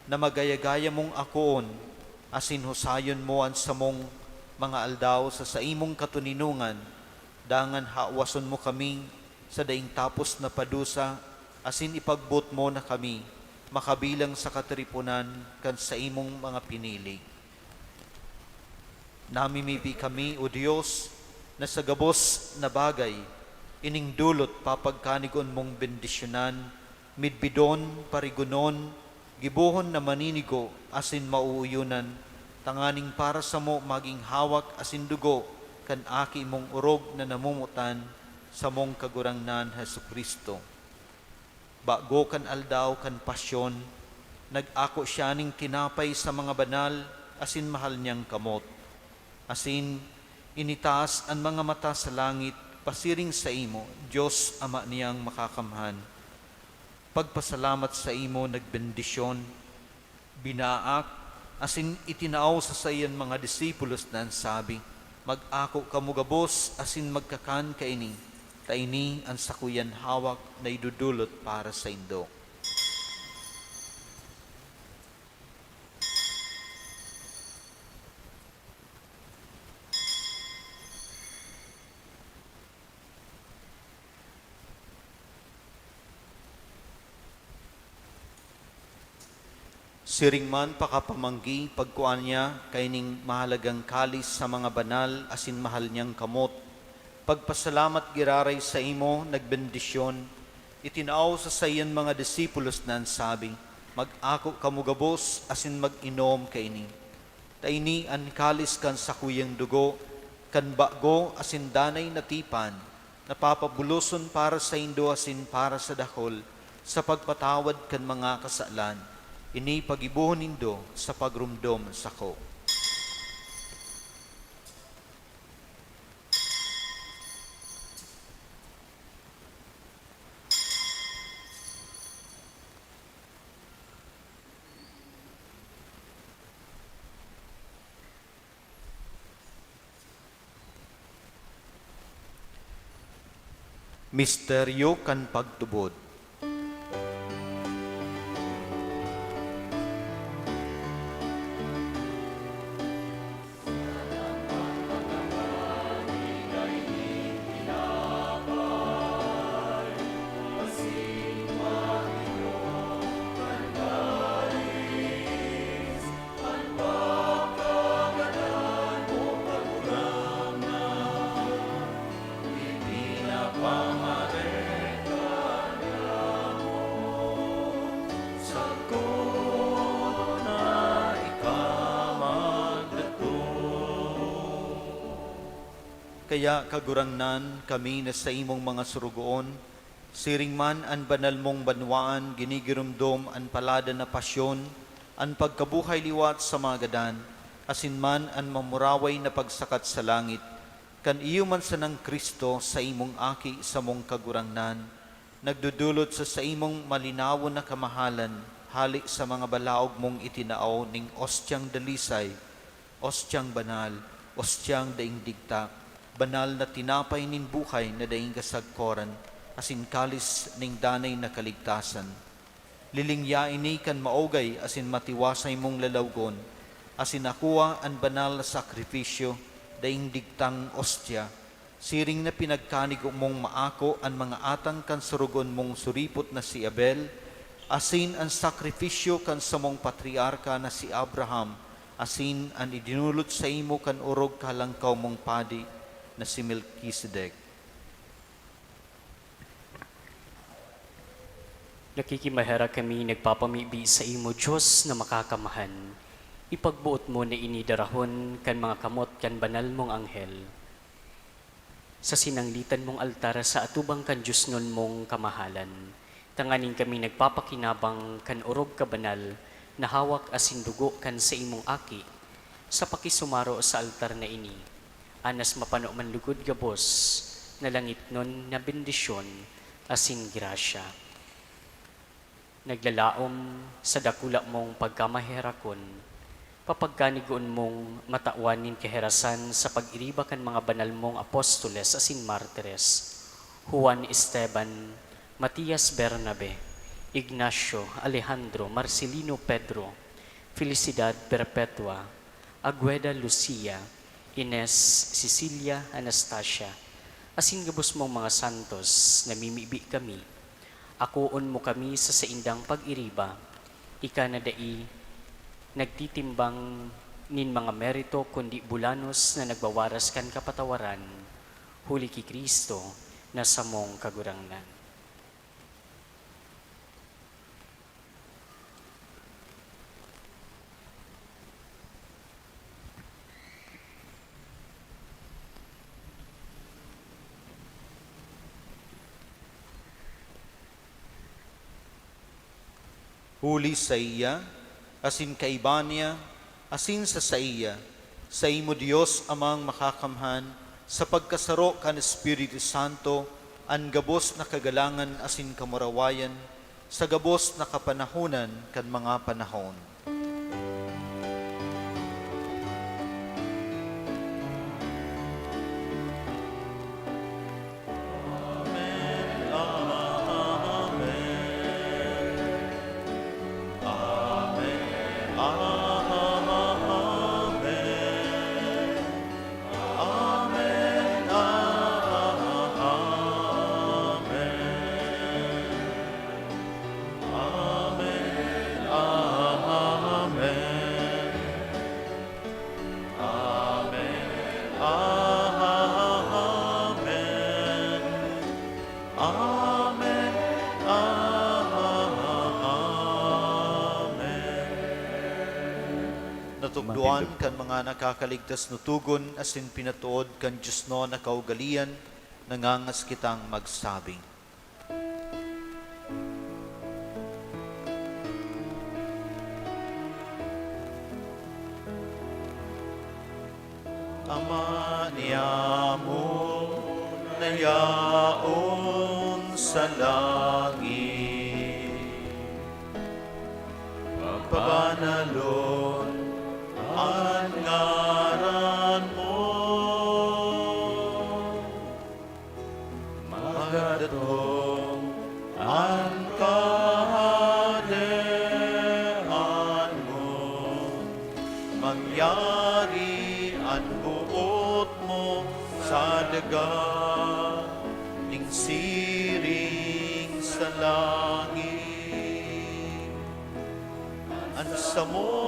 Speaker 2: na magayagaya mong akoon, asin husayon mo ang samong mga aldaw sa imong katuninungan, dangan hawason mo kami sa daing tapos na padusa, asin ipagbot mo na kami, makabilang sa katripunan kan sa imong mga pinili. Namimibi kami, O Diyos, na sa gabos na bagay, ining dulot papagkanigon mong bendisyonan, midbidon, parigunon, gibuhon na maninigo, asin mauuyunan, tanganing para sa mo maging hawak asin dugo, kan aki mong urog na namumutan, sa mong kagurangnan Hesu Kristo. Bago kan aldaw kan pasyon, nag-ako siya ning tinapay sa mga banal, asin mahal niyang kamot. Asin, initaas ang mga mata sa langit, pasiring sa imo, Diyos Ama niyang makakamhan. Pagpasalamat sa imo, nagbendisyon, binaak, asin itinaaw sa sayan mga disipulos na sabi, mag-ako kamugabos, asin magkakan kaini, taini ang sakuyan hawak na idudulot para sa indo. Siring man pakapamanggi pagkuan niya kaining mahalagang kalis sa mga banal asin mahal niyang kamot. Pagpasalamat giraray sa imo nagbendisyon, itinaaw sa sayan mga disipulos na sabi, mag-ako kamugabos asin mag-inom kaini. Taini an kalis kan sakuyang dugo, kan bago asin danay natipan, napapabuloson para sa indo asin para sa dakol, sa pagpatawad kan mga kasalan. Ini pagibuhon nindo sa pagrumdom sa ko. Misteryo kan pagtubod. Kaya kagurangnan kami na sa imong mga surugoon, siring man an banal mong banwaan, ginigirumdom an palada na pasyon, an pagkabuhay liwat sa mga gadan, asin man an mamuraway na pagsakat sa langit, kan iyo man sa ng Kristo sa imong aki sa mong kagurangnan, nagdudulot sa imong malinawon na kamahalan, hali sa mga balaog mong itinaaw ning ostyang dalisay, ostyang banal, ostyang daing digta, banal na tinapay nin buhay na daing kasagkoran, asin kalis ning danay na kaligtasan. Lilingyain ni kan maogay asin matiwasay mong lalawgon, asin nakuha ang banal na sakripisyo daing digtang ostya, siring na pinagkanig mong maako ang mga atang kan surugon mong suripot na si Abel, asin ang sakripisyo kan sa mong patriarka na si Abraham, asin ang idinulot sa imo kan urog kalangkaw mong padi na si Melchizedek.
Speaker 7: Nakikimahera kami nagpapamibi sa imo, Diyos na makakamahan. Ipagbuot mo na inidarahon kan mga kamot kan banal mong anghel. Sa sinanglitan mong altar sa atubang kan Diyos nun mong kamahalan. Tanganin kami nagpapakinabang kan urog ka banal na hawak asin dugo kan sa imong aki. Sa pakisumaro sa altar na ini, anas mapano man lugod gabos na langit nun na bendisyon asin grasya. Naglalaom sa dakula mong pagkamaherakon, papagkanigoon mong matauanin kaherasan sa pag-iriba kan mga banal mong apostoles asin martires, Juan Esteban, Matias Bernabe, Ignacio, Alejandro, Marcelino Pedro, Felicidad Perpetua, Agueda Lucia, Ines, Cecilia, Anastasia, asin gabos mong mga santos na mimibi kami. Akuon mo kami sa saindang pag-iriba, ika na dai nagtitimbang nin mga merito kundi bulanos na nagbawaras kan kapatawaran, huli ki Kristo na samong kagurangnan.
Speaker 2: Huli sa iya, asin kaiba niya, asin sa iya, sa imo Diyos amang makakamhan, sa pagkasaro kan Espiritu Santo, ang gabos na kagalangan asin kamurawayan, sa gabos na kapanahunan kan mga panahon. Natugduan kan mga nakakaligtas no tugon asin pinatuod kan Diyos no na kaugalian, nangangas kitang magsabi. Ama niyamo na yaon sa langit, pabanalon ang ngaran mo, magadatong ang kaharian mo, mangyari ang buot mo sa daga, ning siring sa langit, ang samo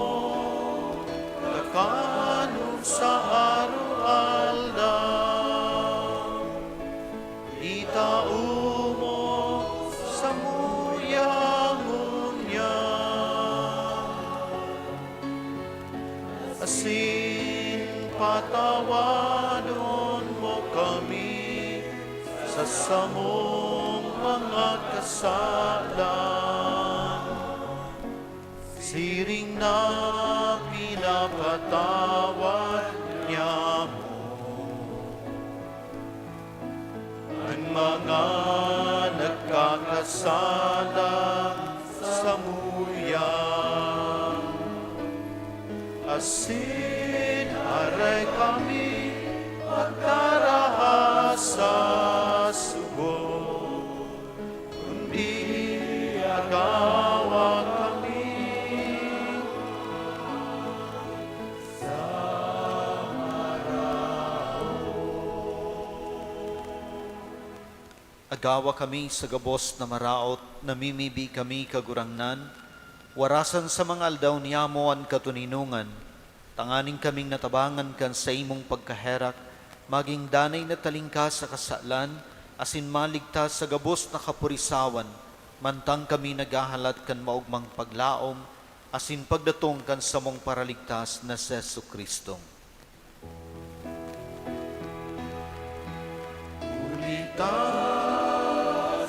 Speaker 2: kanong sa araw-aldaw, itao mo sa muyangunya, asin patawanon mo kami sa samong mga kasalan, siring na pinapatawad niya mo ang mga nagkakasala sa muyan, asin aray kami magkarahas sa sugo, Agawa kami sa gabos na maraot, namimibi kami kagurangnan, warasan sa mga aldaw niyamo an katuninungan, tanganing kaming natabangan kan sa imong pagkaherak, maging danay na talingka sa kasalan, asin maligtas sa gabos na kapurisawan, mantang kami nagahalat kan maugmang paglaom, asin pagdatong kan sa mong paraligtas na si Jesu Kristo. Ulitas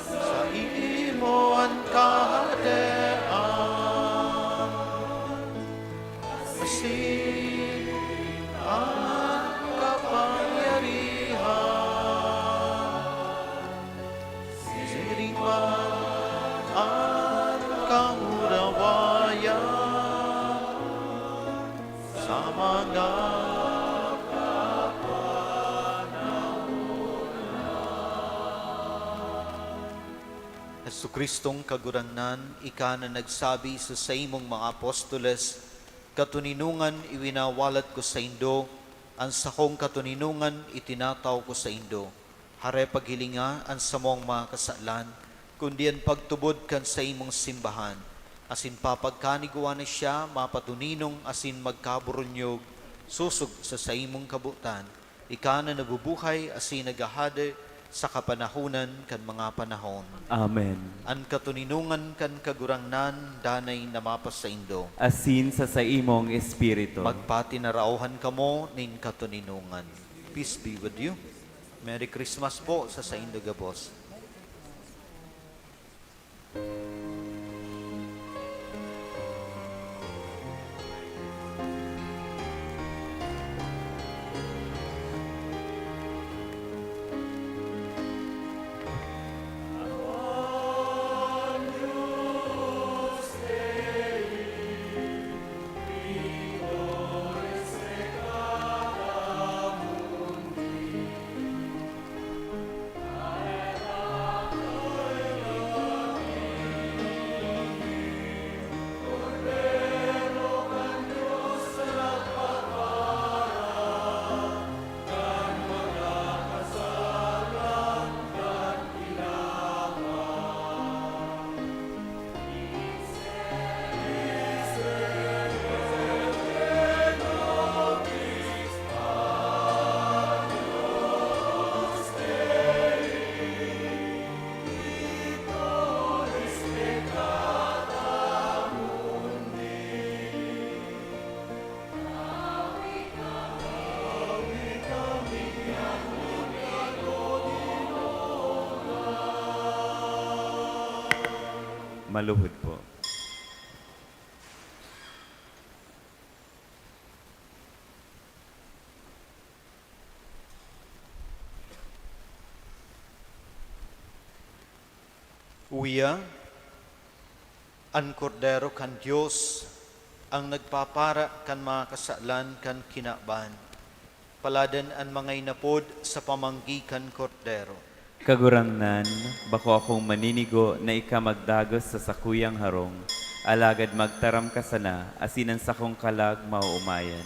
Speaker 2: sa imo ang kahadean, asin ang kapangyarihan, siriman ang kaurawayan, sa mga Hesu Kristong kagurangnan, ika na nagsabi sa imong mga apostoles, katuninungan iwinawalat ko sa indo, ang sakong katuninungan itinataw ko sa indo. Hare paghilinga ang samong mga kasalan, kundi ang pagtubod kan sa imong simbahan. Asin papagkaniguan na siya, mapatuninong asin magkaburunyog, susog sa imong kabutan. Ika na nabubuhay asin nagahade, sa kapanahunan kan mga panahon.
Speaker 1: Amen.
Speaker 2: An katuninungan kan kagurangnan, danay na mapas sa indo.
Speaker 1: Asin sa imong espiritu.
Speaker 2: Magpati na rauhan kamo nin katuninungan. Peace be with you. Merry Christmas po sa indo gabos.
Speaker 1: Maluhod po.
Speaker 2: Uya, ang kordero kan Diyos, ang nagpapara kan mga kasalan kan kinaban. Paladan ang mga inapod sa pamanggi kan kordero.
Speaker 1: Kagurangnan, bako akong maninigo na ika magdagos sa sakuyang harong, alagad magtaram ka sana, asinan sa kong kalag mauumayan.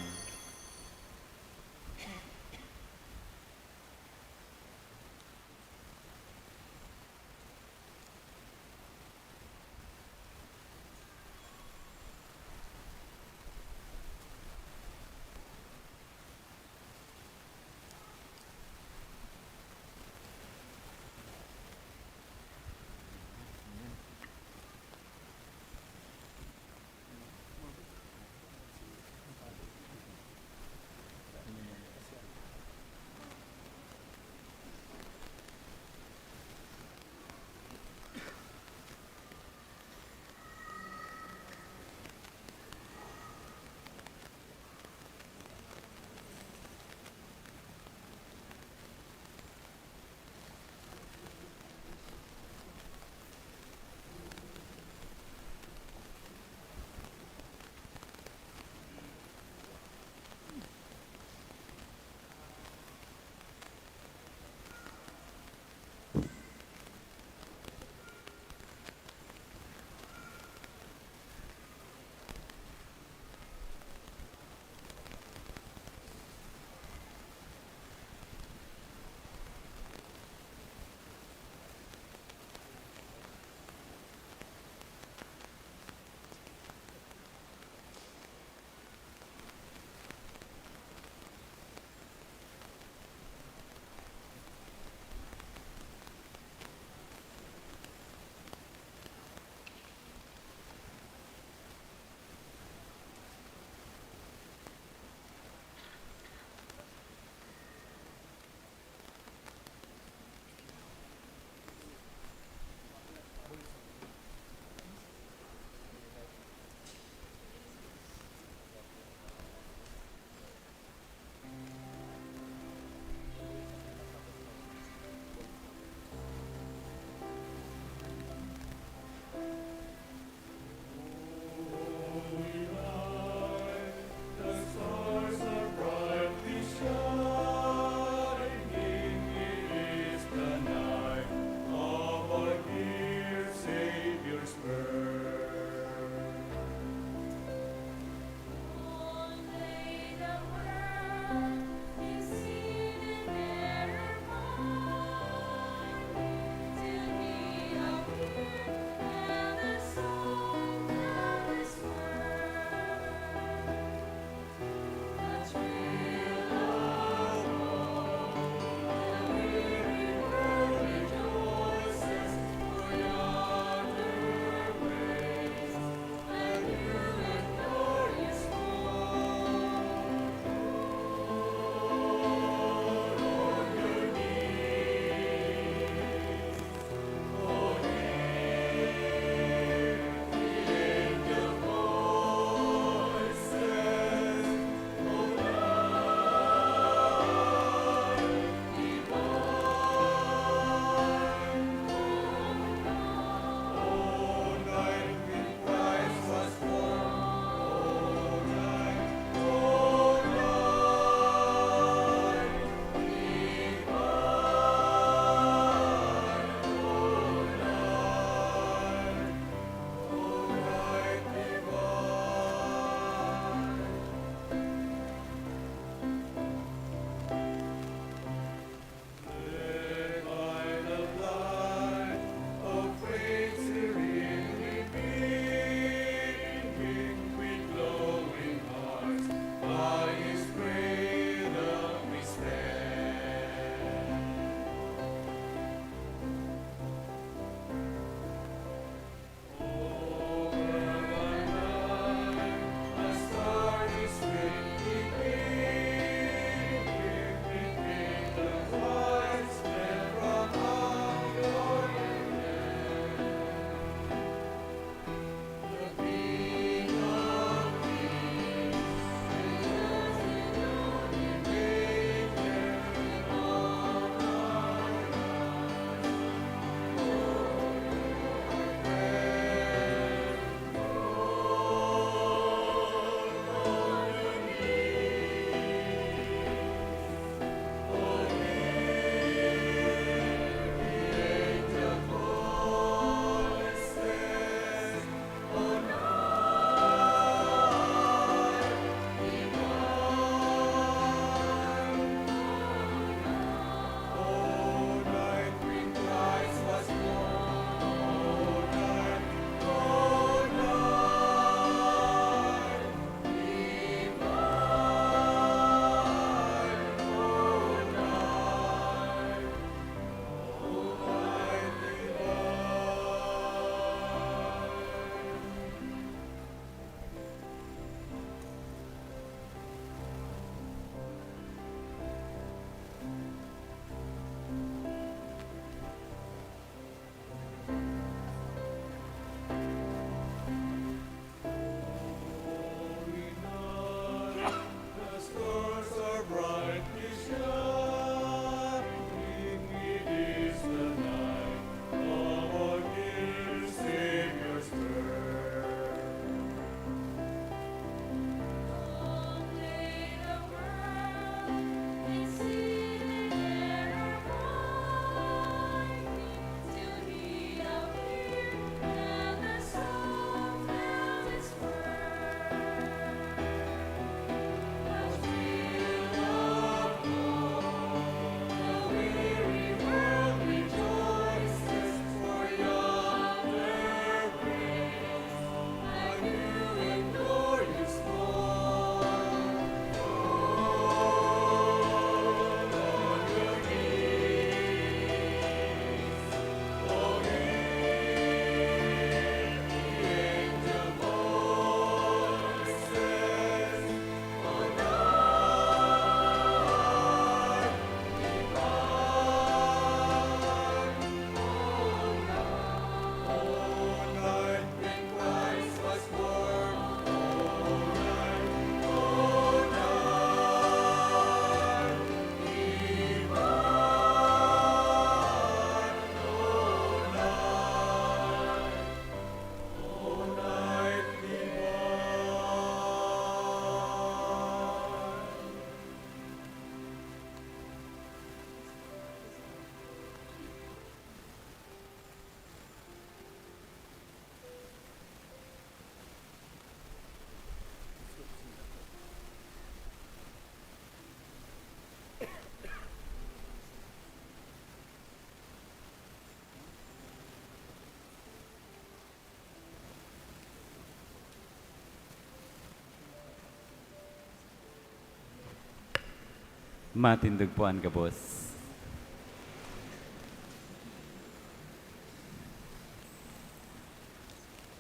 Speaker 1: Matindog po ang gabos.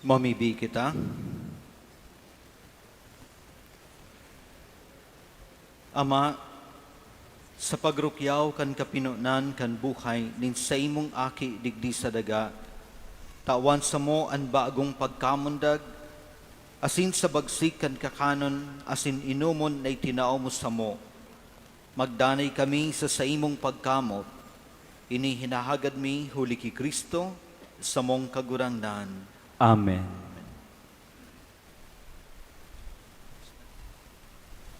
Speaker 2: Mamibi kita. Ama, sa pagrukyaw kan kapinunan kan buhay nin sa imong aki digdi sa daga, tawan sa mo ang bagong pagkamundag, asin sa bagsik kan kakanon, asin inumon na itinao mo sa mo. Magdanay kami sa imong pagkamot, ini hinahagad mi huli ki Kristo sa mong kagurangnan.
Speaker 1: Amen.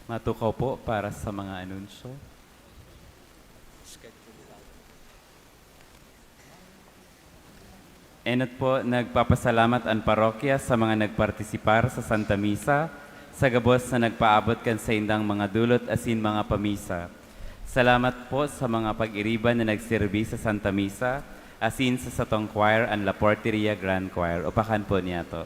Speaker 1: Matukaw po para sa mga anunsyo. Enot po, nagpapasalamat ang parokya sa mga nagpartisipar sa Santa Misa, sa gabos na nagpaabot kan sa indang mga dulot asin mga pamisa. Salamat po sa mga pag-iriban na nagserbi sa Santa Misa, asin sa Satong Choir and La Porteria Grand Choir. Upakan po niya to.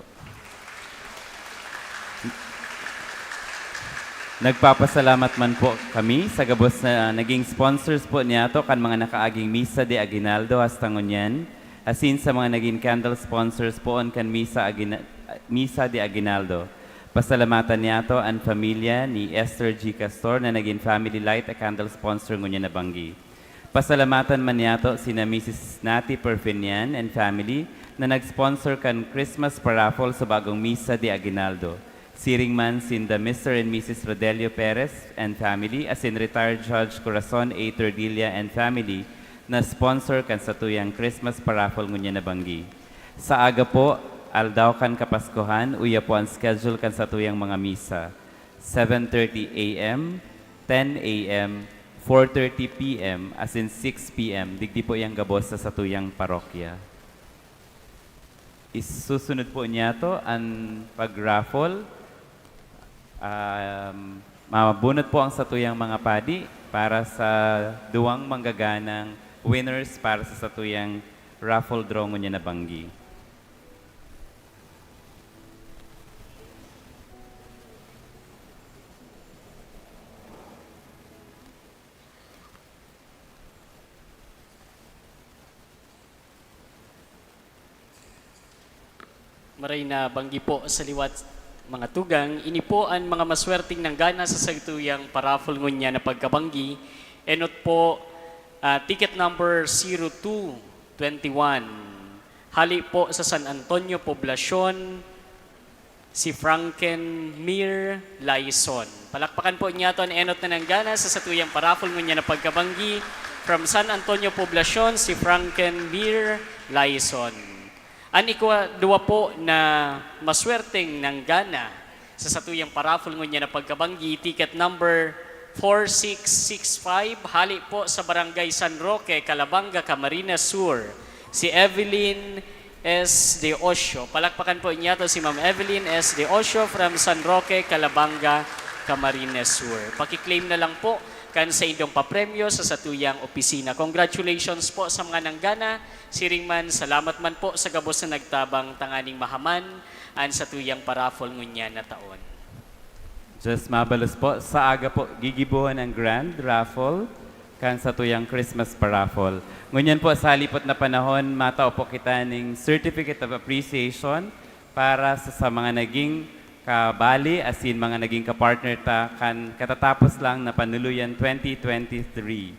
Speaker 1: Nagpapasalamat man po kami sa gabos na naging sponsors po niya to kan mga nakaaging Misa de Aguinaldo hasta ngunyan, asin sa mga naging candle sponsors po on kan Misa de Aguinaldo. Pasalamatan niya to ang pamilya ni Esther G. Castor na naging Family Light a candle sponsor ngunyan na banggi. Pasalamatan man niya to sina Mrs. Nati Perfinian and family na nag-sponsor kan Christmas paraffle sa bagong Misa de Aguinaldo. Siring man sinda Mr. and Mrs. Rodelio Perez and family, as in retired Judge Corazon A. Tordilla and family, na sponsor kan sa tuyang Christmas paraffle ngunya na banggi. Sa aga po, aldaw kan kapaskuhan, uya po ang schedule kan sa tuyang mga misa. 7:30 a.m., 10 a.m., 4:30 p.m., as in 6 p.m., digdi po yung gabos sa tuyang parokya. Isusunod po niya to ang pag-raffle. Mabunot po ang satuyang mga padi para sa duwang manggaganang winners para sa satuyang raffle draw niya na banggi.
Speaker 7: Maray na banggi po sa liwat mga tugang, ini po ang mga maswerting nanggana sa sagtuyang paraffle ngunya na pagkabanggi. Enot po, ticket number 0221. Hali po sa San Antonio Poblacion, si Franken Mir Laison. Palakpakan po niya ito ang enot na nanggana sa satuyang paraffle ngunya na pagkabanggi. From San Antonio Poblacion, si Franken Mir Laison. Ang ikadua po na maswerteng nanggana sa satuyang paraffle ngunya na pagkabanggi, ticket number 4665, hali po sa Barangay San Roque, Calabanga, Camarines Sur, si Evelyn S. De Osio. Palakpakan po niya to si Ma'am Evelyn S. De Osio from San Roque, Calabanga, Camarines Sur. Pakiklaim na lang po kan sa indong papremyo sa satuyang opisina. Congratulations po sa mga nanggana. Siring man, salamat man po sa gabos na nagtabang tanganing mahaman ang satuyang paraffle ngunya na taon.
Speaker 1: Just mabalos po, sa aga po gigibuhan ang grand raffle kan satuyang Christmas paraffle. Ngunyan po sa halipot na panahon, matao po kita ng Certificate of Appreciation para sa mga naging kabali, asin mga naging kapartner ta kan katatapos lang na panuluyan 2023.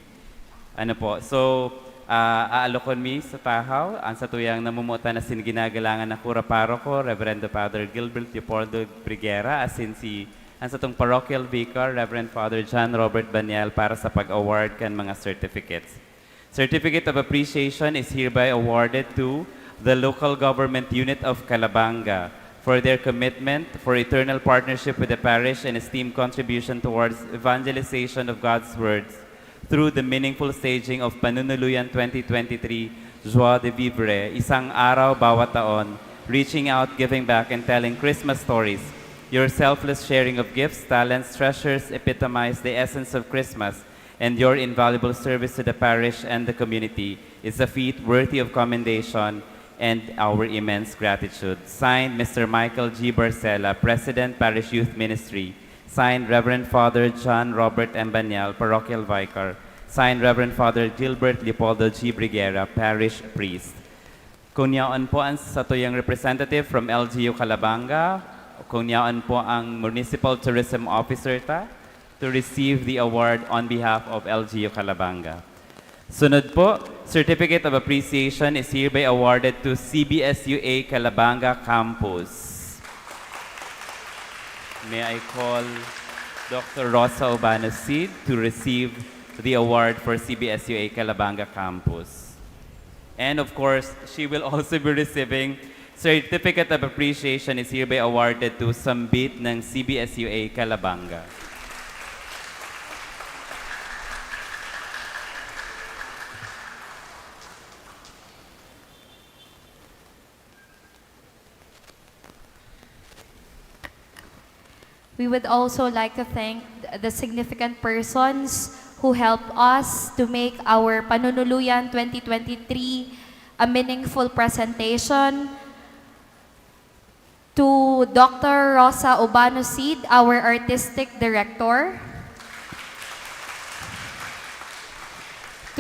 Speaker 1: Ano po, so aalokon mi sa tahaw, ang satuyang namumuta na sin ginagalangan na Kura Paroko, Reverendo Father Gilbert Leopoldo Briguera, asin si ang satong parochial vicar, Reverend Father John Robert Banial, para sa pag-award kan mga certificates. Certificate of Appreciation is hereby awarded to the Local Government Unit of Calabanga for their commitment for eternal partnership with the parish and esteemed contribution towards evangelization of God's words through the meaningful staging of Panunuluyan 2023 Joie de Vivre, isang araw bawat taon, reaching out, giving back, and telling Christmas stories. Your selfless sharing of gifts, talents, treasures epitomize the essence of Christmas, and your invaluable service to the parish and the community is a feat worthy of commendation and our immense gratitude. Signed, Mr. Michael G. Barcela, President, Parish Youth Ministry, Signed, Reverend Father John Robert Embanyal, Parochial Vicar. Signed, Reverend Father Gilbert Leopoldo G. Briguera, Parish Priest. Kunyaon po ang satuyang representative from LGU Calabanga. Kunyaon po ang Municipal Tourism Officer to receive the award on behalf of LGU Calabanga. Sunod po, Certificate of Appreciation is hereby awarded to CBSUA Calabanga Campus. May I call Dr. Rosa Obano Cid to receive the award for CBSUA Calabanga Campus. And of course, she will also be receiving Certificate of Appreciation is hereby awarded to Sambit ng CBSUA Calabanga.
Speaker 6: We would also like to thank the significant persons who helped us to make our Panunuluyan 2023 a meaningful presentation. To Dr. Rosa Obano Cid, our Artistic Director.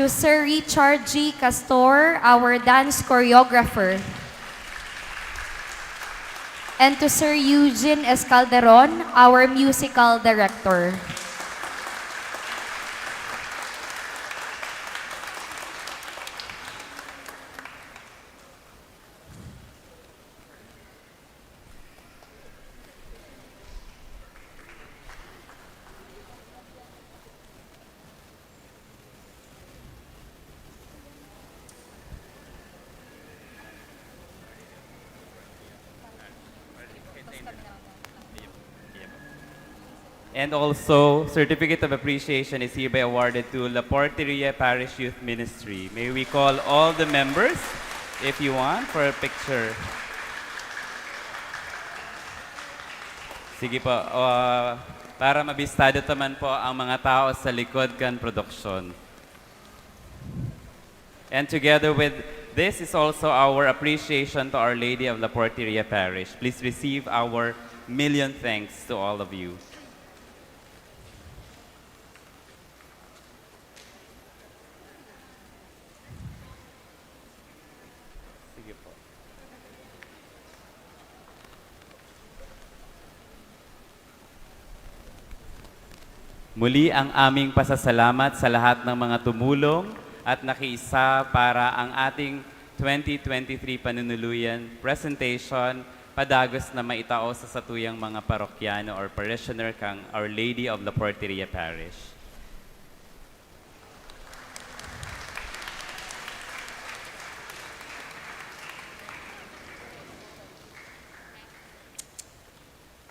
Speaker 6: To Sir Richard G. Castor, our Dance Choreographer. And to Sir Eugene Escalderon, our Musical Director.
Speaker 1: And also, Certificate of Appreciation is hereby awarded to La Porteria Parish Youth Ministry. May we call all the members, if you want, for a picture. Sige po, para mabistado naman po ang mga tao sa likod kan produksyon. And together with this is also our appreciation to Our Lady of La Porteria Parish. Please receive our million thanks to all of you. Sige po. Muli ang aming pasasalamat sa lahat ng mga tumulong at nakiisa para ang ating 2023 Panunuluyan presentation padagos na maitao sa satuyang mga parokyano or parishioner kang Our Lady of La Porteria Parish.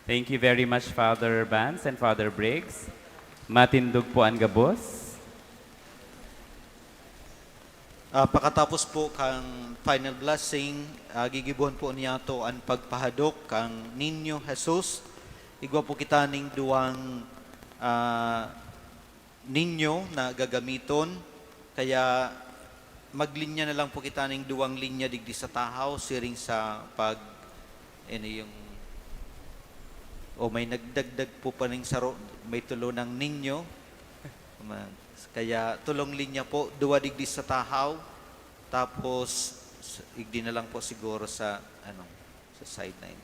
Speaker 1: Thank you very much, Father Vance and Father Briggs. Matindog po ang gabos.
Speaker 2: Pakatapos po kang final blessing, gigibuhan po niya to ang pagpahadok kang Ninyo Jesus. Igwa po kita ning duwang ninyo na gagamiton. Kaya maglinya na lang po kita ning duwang linya digdi sa tahaw, siring sa pag, yung may nagdagdag po pa ning saro, may tulo ng ninyo. Kaya tulong linya po, duwa digdi sa tahaw, tapos igdi na lang po siguro sa sa sideline.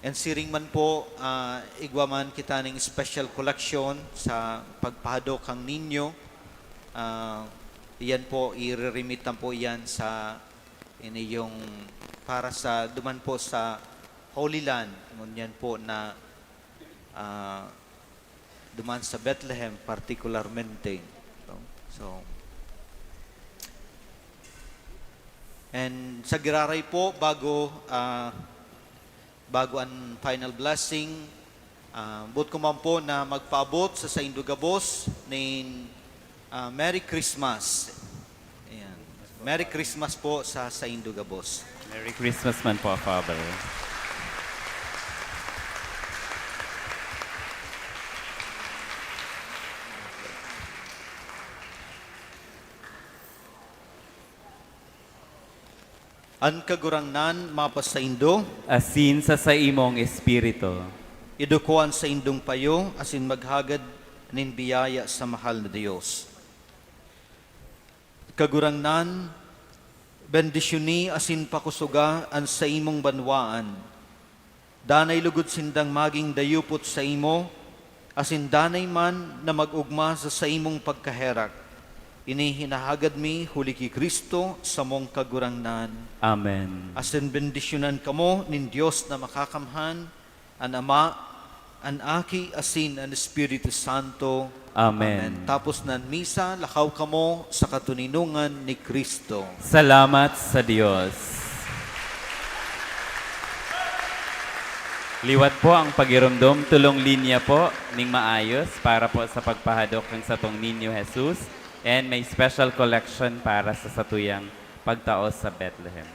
Speaker 2: And siring man po, igwa man kita ning special collection sa pagpahadok ang ninyo. Iyan po, i-remit po yan sa yung para sa duman po sa Holy Land. Ngunyan po na duman sa Bethlehem particularmente. So, and sa giraray po, bago ang final blessing, buot ko man po na magpaabot sa Indugabos ng Merry Christmas. Ayan. Merry Christmas po sa Indugabos.
Speaker 1: Merry Christmas man po, Father.
Speaker 2: An kagurangnan mapas sa indo,
Speaker 1: asin sa imong espiritu.
Speaker 2: idukuan sa indong payo, asin maghagad nin biyaya sa mahal na Diyos. Kagurangnan, bendisyoni asin pakusuga an sa imong banwaan. Danay lugod sindang maging dayupot sa imo, asin danay man na magugma sa imong pagkaherak. Inihinahagad mi huli ki Kristo sa mong kagurangnan.
Speaker 1: Amen.
Speaker 2: Asin bendisyonan kamo nin Diyos na makakamhan, an Ama, an Aki, asin an Espiritu Santo.
Speaker 1: Amen.
Speaker 2: Tapos nan misa, lakaw kamo sa katuninungan ni Kristo.
Speaker 1: Salamat sa Diyos. Liwat po ang pagirumdom, tulong linya po ning maayos para po sa pagpahadok ng satong Ninyo Jesus, and may special collection para sa satuyang pagtaos sa Bethlehem.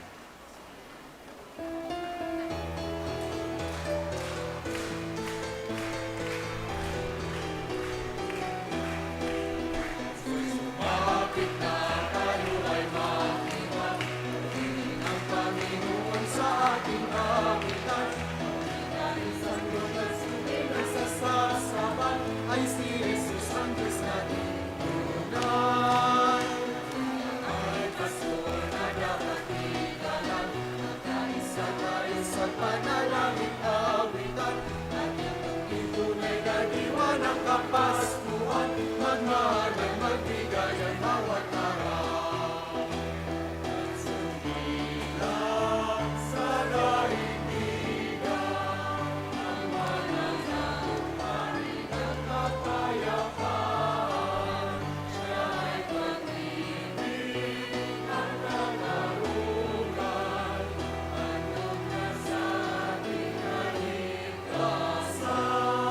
Speaker 8: Panalangin awitan, at ito tunay na diwa ng kapas.